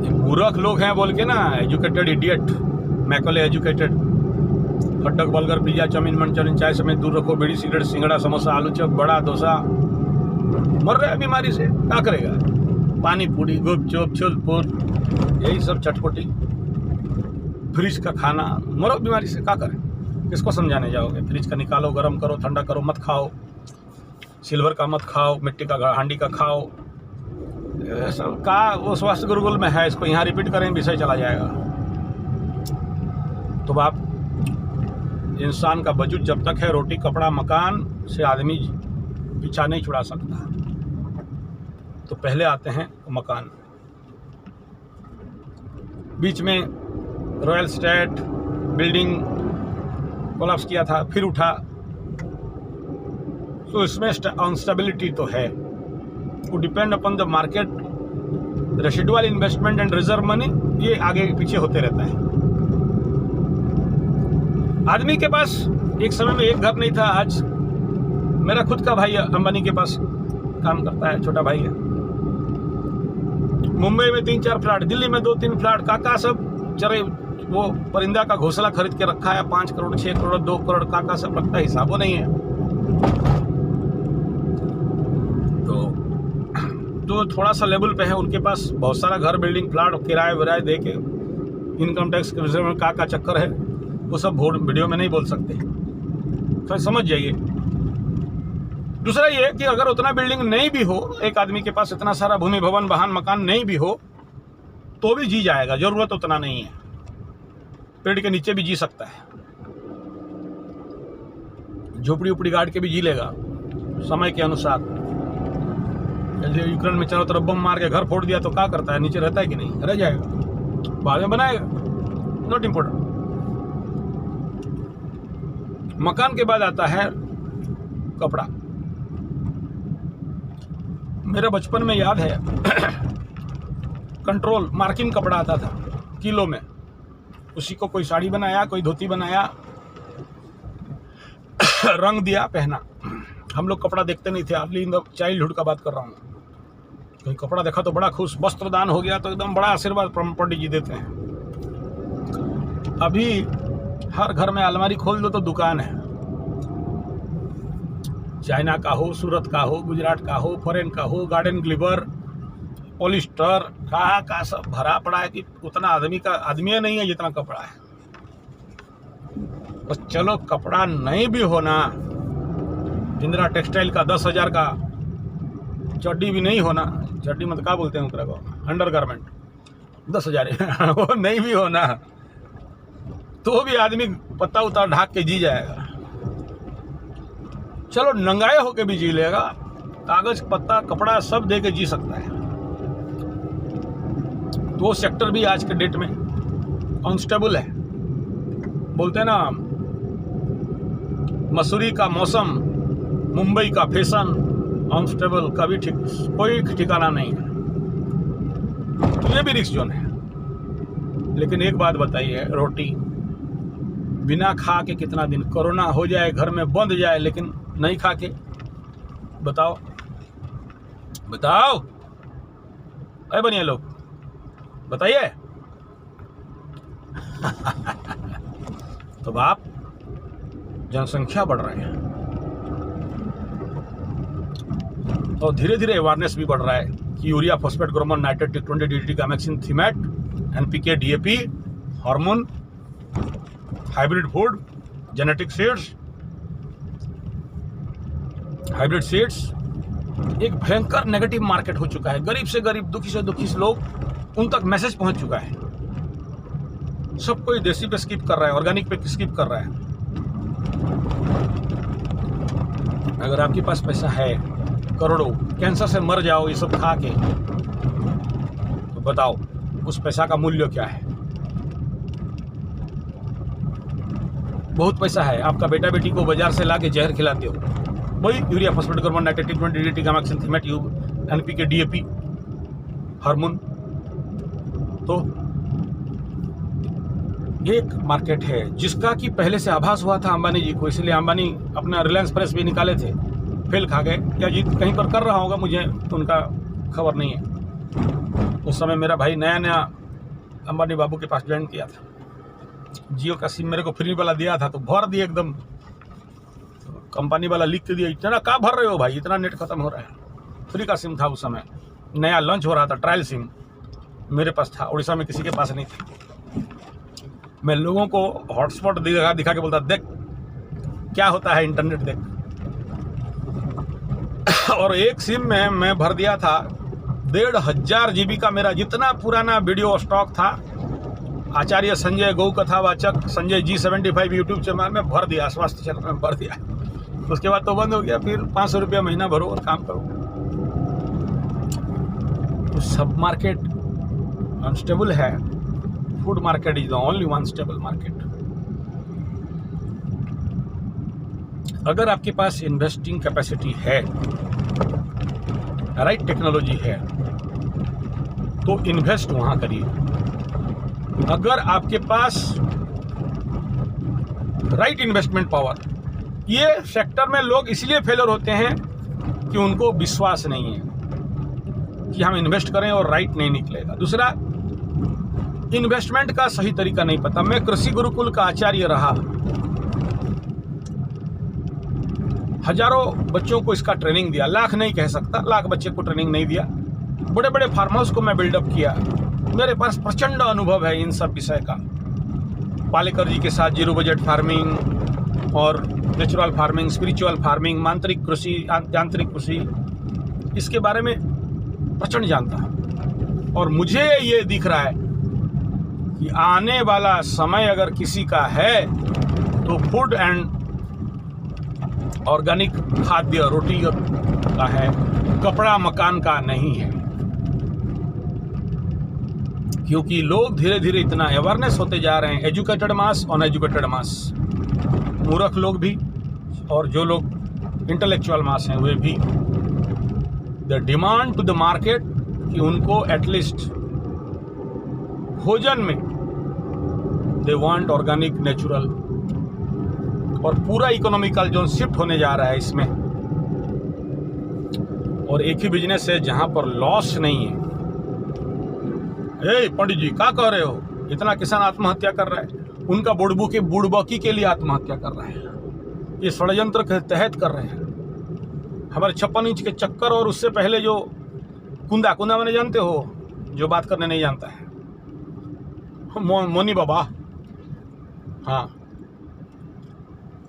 ये मूर्ख लोग हैं बोल के ना, एजुकेटेड इडियट, मैकले एजुकेटेड, खट्टक, बर्गर, पिज्जा, चाउमीन, मंचूरियन, चाय समेत दूर रखो, बीड़ी, सिगरेट, सिंगड़ा, समोसा, आलू चप, बड़ा डोसा, मर रहा है बीमारी से, क्या करेगा? पानी पूरी, गुपचुप, छुलपुर, यही सब चटपटी, फ्रिज का खाना, मरो बीमारी से, क्या करें? किसको समझाने जाओगे? फ्रिज का निकालो, गर्म करो, ठंडा करो, मत खाओ, सिल्वर का मत खाओ, मिट्टी का हांडी का खाओ। सब का वो स्वास्थ्य गुरुकुल में है, इसको यहाँ रिपीट करें, विषय चला जाएगा। तो आप, इंसान का वजूद जब तक है, रोटी, कपड़ा, मकान से आदमी पीछा नहीं छुड़ा सकता। तो पहले आते हैं मकान। बीच में रॉयल स्टेट बिल्डिंग कोलैप्स किया था, फिर उठा, तो इसमें अनस्टेबिलिटी तो है। वो depend upon the market, residual investment and reserve money, ये आगे पीछे होते रहता है। आदमी के पास एक समय में एक घर नहीं था, आज मेरा खुद का भाई अंबानी के पास काम करता है, छोटा भाई है। मुंबई में 3-4 फ्लैट, दिल्ली में 2-3 फ्लैट, काका सब चरे, वो परिंदा का घोंसला खरीद के रखा है, 5 करोड़, 6 करोड़, 2 करोड़, काका सब रखता है, हिसाब वो नहीं है। तो थोड़ा सा लेवल पे है, उनके पास बहुत सारा घर, बिल्डिंग, फ्लैट, किराए विराए दे के, इनकम टैक्स के विषय में का चक्कर है, वो सब वीडियो में नहीं बोल सकते, तो समझ जाइए। दूसरा ये कि अगर उतना बिल्डिंग नहीं भी हो, एक आदमी के पास इतना सारा भूमि, भवन, वाहन, मकान नहीं भी हो, तो भी जी जाएगा, जरूरत उतना नहीं है। पेड़ के नीचे भी जी सकता है, झोपड़ी उपड़ी गाड़ के भी जी लेगा समय के अनुसार। यूक्रेन में चारों तरफ बम मार के घर फोड़ दिया तो क्या करता है? नीचे रहता है कि नहीं? रह जाएगा, बाद में बनाएगा, नॉट इम्पोर्टेंट। मकान के बाद आता है कपड़ा। मेरा बचपन में याद है कंट्रोल मार्किंग कपड़ा आता था किलो में, उसी को कोई साड़ी बनाया, कोई धोती बनाया, रंग दिया, पहना। हम लोग कपड़ा देखते नहीं थे, अर्ली इन द चाइल्डहुड का बात कर रहा हूँ। कोई कपड़ा देखा तो बड़ा खुश, वस्त्र दान हो गया तो एकदम बड़ा आशीर्वाद पंडित जी देते हैं। अभी हर घर में अलमारी खोल दो तो दुकान है, चाइना का हो, सूरत का हो, गुजरात का हो, फॉरेन का हो, गार्डन ग्लिबर, पॉलिस्टर, का सब भरा पड़ा है कि उतना आदमी नहीं है जितना कपड़ा है। बस चलो कपड़ा नहीं भी होना, इंदिरा टेक्सटाइल का 10,000 का चड्डी भी नहीं होना, चड्डी मतलब क्या बोलते हैं उनका को, अंडर गारमेंट 10,000 वो नहीं भी होना, तो भी आदमी पत्ता उतार ढाक के जी जाएगा। चलो नंगाए होके भी जी लेगा, कागज, पत्ता, कपड़ा सब दे के जी सकता है। तो सेक्टर भी आज के डेट में अनस्टेबल है। बोलते हैं ना, मसूरी का मौसम, मुंबई का फैशन, अनस्टेबल, कभी कोई ठिकाना नहीं है। तो ये भी रिस्क जोन है। लेकिन एक बात बताइए, रोटी बिना खा के कितना दिन, कोरोना हो जाए, घर में बंद जाए, लेकिन नहीं खा के, बताओ बताओ, अरे बनिए लोग बताइए। तो बाप जनसंख्या बढ़ रही है और धीरे धीरे अवेयरनेस भी बढ़ रहा है कि यूरिया, फॉस्फेट, ग्रोमोन, नाइट्रेट, टिक20, DDT, Gammexane, Thimet, NPK, DAP, hormone, hybrid food, genetic seeds, hybrid seeds एक भयंकर नेगेटिव मार्केट हो चुका है। गरीब से गरीब, दुखी से दुखी लोग, उन तक मैसेज पहुंच चुका है। सब कोई देसी पे स्किप कर रहा है, ऑर्गेनिक पे स्किप कर रहा है। अगर आपके पास पैसा है करोड़ों, कैंसर से मर जाओ ये सब खा के, तो बताओ उस पैसा का मूल्य क्या है? बहुत पैसा है, आपका बेटा बेटी को बाजार से ला के जहर खिलाते हो, वही यूरिया, फॉस्फेट, ग्रोमोन, नाइट्रेट, टिक20, DDT, Gammexane, Thimet, NPK, DAP, hormone. तो एक मार्केट है जिसका कि पहले से आभास हुआ था अंबानी जी को, इसलिए अंबानी अपना रिलायंस प्रेस भी निकाले थे, फेल खा गए। या जीत कहीं पर कर रहा होगा, मुझे उनका खबर नहीं है। उस समय मेरा भाई नया नया अंबानी बाबू के पास ज्वाइन किया था। जियो का सिम मेरे को फ्री वाला दिया था, तो भर दिए एकदम। कंपनी वाला लिख के दिया, इतना कहाँ भर रहे हो भाई, इतना नेट खत्म हो रहा है। फ्री का सिम था उस समय, नया लॉन्च हो रहा था, ट्रायल सिम मेरे पास था, उड़ीसा में किसी के पास नहीं था। मैं लोगों को हॉटस्पॉट दिखा के बोलता, देख क्या होता है इंटरनेट देख। और एक सिम में मैं भर दिया था 1500 GB का, मेरा जितना पुराना वीडियो स्टॉक था, आचार्य संजय गौ कथावाचक संजय G75 यूट्यूब चैनल में भर दिया, स्वास्थ्य चैनल में भर दिया। उसके बाद तो बंद हो गया, फिर 500 रुपया महीना भरो और काम करो। तो सब मार्केट अनस्टेबल है, food market is the only one stable market. अगर आपके पास इन्वेस्टिंग कैपेसिटी है, राइट टेक्नोलॉजी है, तो इन्वेस्ट वहां करिए। अगर आपके पास राइट इन्वेस्टमेंट पावर, ये सेक्टर में लोग इसलिए फेलर होते हैं कि उनको विश्वास नहीं है कि हम इन्वेस्ट करें और राइट नहीं निकलेगा। दूसरा, इन्वेस्टमेंट का सही तरीका नहीं पता। मैं कृषि गुरुकुल का आचार्य रहा, हजारों बच्चों को इसका ट्रेनिंग दिया, लाख नहीं कह सकता, लाख बच्चे को ट्रेनिंग नहीं दिया। बड़े बड़े फार्म हाउस को मैं बिल्डअप किया, मेरे पास प्रचंड अनुभव है इन सब विषय का। पालेकर जी के साथ जीरो बजट फार्मिंग और नेचुरल फार्मिंग, स्पिरिचुअल फार्मिंग, मांत्रिक कृषि, यांत्रिक कृषि, इसके बारे में प्रचंड जानता है। और मुझे ये दिख रहा है कि आने वाला समय अगर किसी का है तो फूड एंड ऑर्गेनिक खाद्य रोटी का है, कपड़ा मकान का नहीं है। क्योंकि लोग धीरे धीरे इतना अवेयरनेस होते जा रहे हैं, एजुकेटेड मास, अनएजुकेटेड मास, मूर्ख लोग भी और जो लोग इंटेलेक्चुअल मास हैं वे भी। The demand to the market कि उनको एटलीस्ट भोजन में दे वांट ऑर्गेनिक, नेचुरल, और पूरा इकोनॉमिकल जोन शिफ्ट होने जा रहा है इसमें। और एक ही बिजनेस है जहां पर लॉस नहीं है। पंडित जी क्या कह रहे हो, इतना किसान आत्महत्या कर रहा है, उनका बुड़बकी के लिए आत्महत्या कर रहा है, ये षड्यंत्र के तहत कर रहे हैं। हमारे 56 इंच के चक्कर, और उससे पहले जो कुंदा मैंने जानते हो, जो बात करने नहीं जानता है, मुनि बाबा, हाँ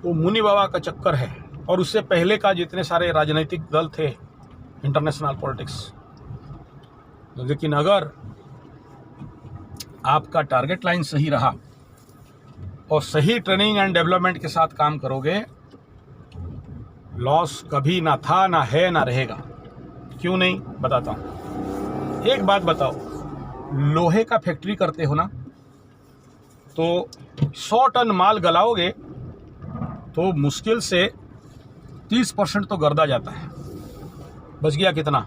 वो मुनि बाबा का चक्कर है। और उससे पहले का जितने सारे राजनीतिक दल थे, इंटरनेशनल पॉलिटिक्स। लेकिन अगर आपका टारगेट लाइन सही रहा और सही ट्रेनिंग एंड डेवलपमेंट के साथ काम करोगे, लॉस कभी ना था, ना है, ना रहेगा। क्यों नहीं, बताता हूँ। एक बात बताओ, लोहे का फैक्ट्री करते हो ना, तो 100 टन माल गलाओगे तो मुश्किल से 30% तो गर्दा जाता है। बच गया कितना?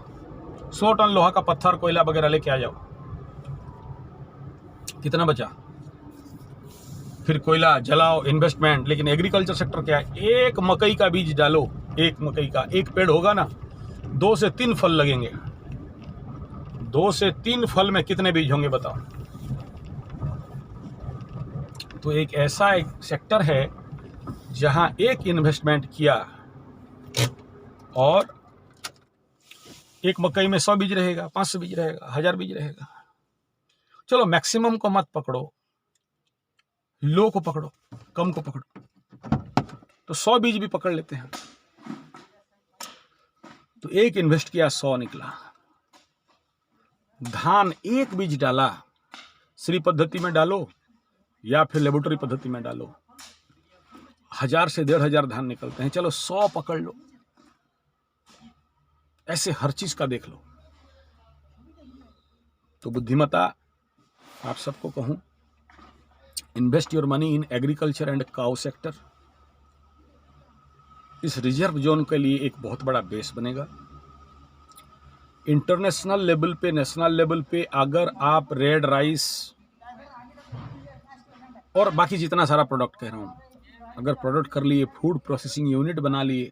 100 टन लोहा का पत्थर, कोयला वगैरह लेके आ जाओ, कितना बचा? फिर कोयला जलाओ, इन्वेस्टमेंट। लेकिन एग्रीकल्चर सेक्टर क्या है? एक मकई का बीज डालो, एक मकई का एक पेड़ होगा ना, 2 से 3 फल लगेंगे। 2 से 3 फल में कितने बीज होंगे बताओ। तो एक ऐसा एक सेक्टर है जहां एक इन्वेस्टमेंट किया और एक मकई में 100 बीज रहेगा, 500 बीज रहेगा, 1000 बीज रहेगा। चलो मैक्सिमम को मत पकड़ो, लो को पकड़ो, कम को पकड़ो, तो 100 बीज भी पकड़ लेते हैं। तो एक इन्वेस्ट किया 100 निकला। धान एक बीज डाला, श्री पद्धति में डालो या फिर लेबोरेटरी पद्धति में डालो, 1000 से 1500 धान निकलते हैं। चलो 100 पकड़ लो। ऐसे हर चीज का देख लो। तो बुद्धिमता आप सबको कहूं, invest your money in agriculture and cow sector. इस रिजर्व जोन के लिए एक बहुत बड़ा बेस बनेगा। इंटरनेशनल लेवल पे, नेशनल लेवल पे अगर आप रेड राइस और बाकी जितना सारा प्रोडक्ट कह रहा हूँ, अगर प्रोडक्ट कर लिए, फूड प्रोसेसिंग यूनिट बना लिए,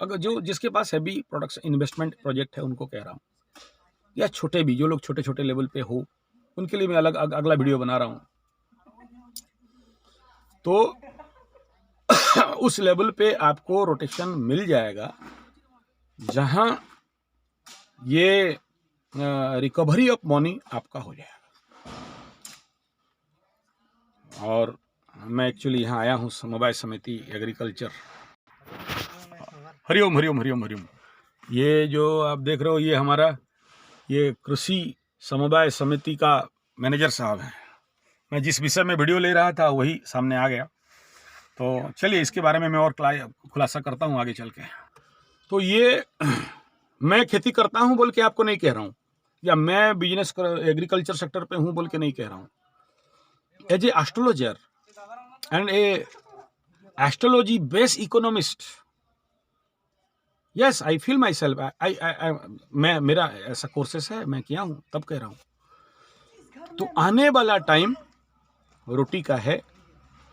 अगर जो जिसके पास हैवी प्रोडक्ट्स इन्वेस्टमेंट प्रोजेक्ट है उनको कह रहा हूँ, या छोटे भी जो लोग छोटे छोटे लेवल पे हो उनके लिए मैं अलग अगला वीडियो बना रहा हूँ। तो उस लेवल पे आपको रोटेशन मिल जाएगा जहां ये रिकवरी ऑफ मनी आपका हो जाएगा। और मैं एक्चुअली यहाँ आया हूँ समवाय समिति एग्रीकल्चर। हरिओम हरिओम हरिओम हरिओम। ये जो आप देख रहे हो ये हमारा ये कृषि समवाय समिति का मैनेजर साहब है। मैं जिस विषय में वीडियो ले रहा था वही सामने आ गया। तो चलिए इसके बारे में मैं और खुलासा करता हूँ आगे चल के। तो ये मैं खेती करता हूँ बोल के आपको नहीं कह रहा हूँ, या मैं बिजनेस एग्रीकल्चर सेक्टर पे हूँ बोल के नहीं कह रहा हूँ। As a astrologer and a astrology based economist, yes I feel myself, मैं मेरा ऐसा कोर्सेस है, मैं किया हूँ तब कह रहा हूँ। तो आने वाला टाइम रोटी का है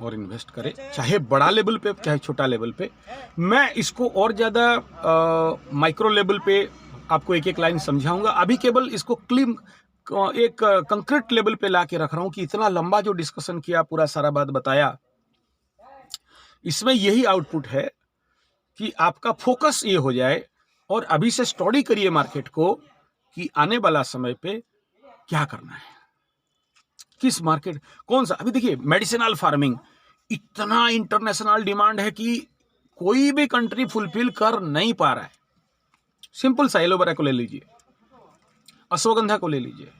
और इन्वेस्ट करें, चाहे बड़ा लेवल पे चाहे छोटा लेवल पे। मैं इसको और ज़्यादा माइक्रो लेवल पे आपको एक एक लाइन समझाऊंगा। अभी केवल इसको क्लीन एक कंक्रीट लेवल पे ला के रख रहा हूँ कि इतना लंबा जो डिस्कशन किया, पूरा सारा बात बताया, इसमें यही आउटपुट है कि आपका फोकस ये हो जाए और अभी से स्टडी करिए मार्केट को कि आने वाला समय पे क्या करना है, किस मार्केट कौन सा। अभी देखिए मेडिसिनल फार्मिंग इतना इंटरनेशनल डिमांड है कि कोई भी कंट्री फुलफिल कर नहीं पा रहा है। सिंपल सा एलोवेरा को ले लीजिए, अश्वगंधा को ले लीजिए,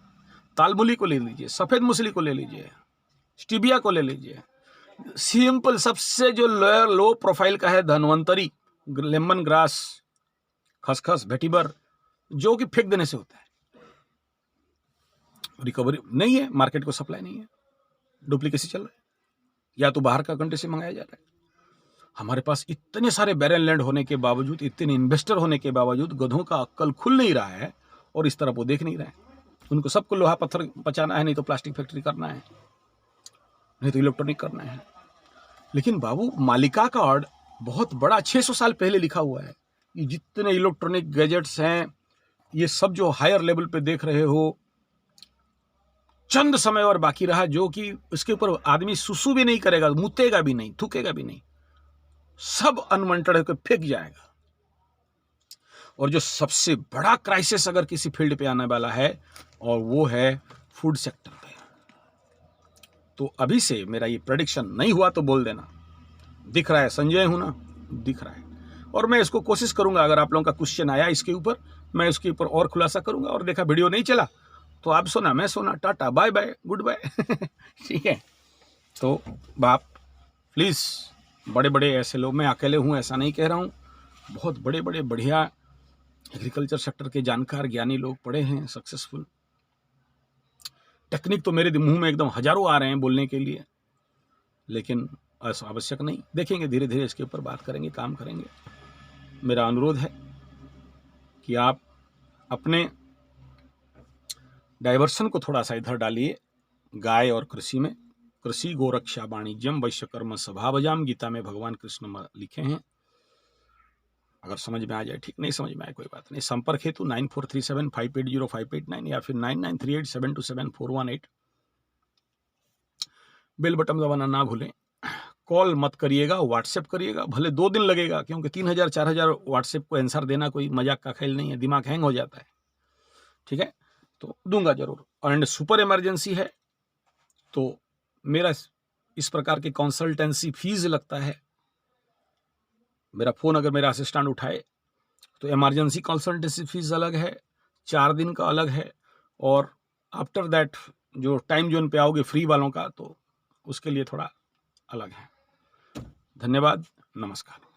तालमुली को ले लीजिए, सफेद मूसली को ले लीजिए, स्टीबिया को ले लीजिए। सिंपल सबसे जो लो प्रोफाइल का है धनवंतरी, लेमन ग्रास, खसखस, वेटिवर, जो कि फेंक देने से होता है। रिकवरी नहीं है, मार्केट को सप्लाई नहीं है, डुप्लीकेसी चल रहा है, या तो बाहर का कंट्री से मंगाया जा रहा है। हमारे पास इतने सारे बैरन लैंड होने के बावजूद, इतने इन्वेस्टर होने के बावजूद गधों का अक्ल खुल नहीं रहा है और इस तरफ वो देख नहीं रहे हैं। उनको सबको लोहा पत्थर पचाना है, नहीं तो प्लास्टिक फैक्ट्री करना है, नहीं तो इलेक्ट्रॉनिक करना है। लेकिन बाबू मालिका का ऑर्ड बहुत बड़ा 600 साल पहले लिखा हुआ है। ये जितने इलेक्ट्रॉनिक गैजेट्स हैं, ये सब जो हायर लेवल पे देख रहे हो, चंद समय और बाकी रहा जो कि उसके ऊपर आदमी सुसु भी नहीं करेगा, मुतेगा भी नहीं, थूकेगा भी नहीं, सब अनवांटेड होकर फेंक जाएगा। और जो सबसे बड़ा क्राइसिस अगर किसी फील्ड पे आने वाला है और वो है फूड सेक्टर पे। तो अभी से मेरा ये प्रेडिक्शन नहीं हुआ तो बोल देना, दिख रहा है, संजय हूं ना, दिख रहा है। और मैं इसको कोशिश करूंगा, अगर आप लोगों का क्वेश्चन आया इसके ऊपर, मैं इसके ऊपर और खुलासा करूंगा। और देखा वीडियो नहीं चला तो आप सोना, मैं सोना, tata bye bye goodbye. ठीक है। तो बाप प्लीज़, बड़े बड़े ऐसे लोग, मैं अकेले हूँ ऐसा नहीं कह रहा हूँ, बहुत बड़े बड़े बढ़िया एग्रीकल्चर सेक्टर के जानकार ज्ञानी लोग पड़े हैं, सक्सेसफुल। टेक्निक तो मेरे मुंह में एकदम हजारों आ रहे हैं बोलने के लिए, लेकिन ऐसा आवश्यक नहीं। देखेंगे धीरे धीरे इसके ऊपर बात करेंगे, काम करेंगे। मेरा अनुरोध है कि आप अपने डाइवर्सन को थोड़ा सा इधर डालिए, गाय और कृषि में। कृषि गोरक्षा वाणिज्यम वैश्य कर्म स्वभावजाम, गीता में भगवान कृष्ण लिखे हैं। अगर समझ में आ जाए ठीक, नहीं समझ में आए कोई बात नहीं। संपर्क हेतु 9437580589 या फिर 9938727418। बेल बटन दबाना ना भूलें। कॉल मत करिएगा, व्हाट्सएप करिएगा, भले 2 दिन लगेगा, क्योंकि 3000-4000 व्हाट्सएप को आंसर देना कोई मजाक का खेल नहीं है, दिमाग हैंग हो जाता है। ठीक है, तो दूंगा जरूर। एंड सुपर इमरजेंसी है तो मेरा इस प्रकार की कंसल्टेंसी फीस लगता है। मेरा फ़ोन अगर मेरा असिस्टेंट उठाए तो इमरजेंसी कंसल्टेंसी फीस अलग है, 4 दिन का अलग है, और आफ्टर दैट जो टाइम जोन पे आओगे फ्री वालों का, तो उसके लिए थोड़ा अलग है। धन्यवाद, नमस्कार।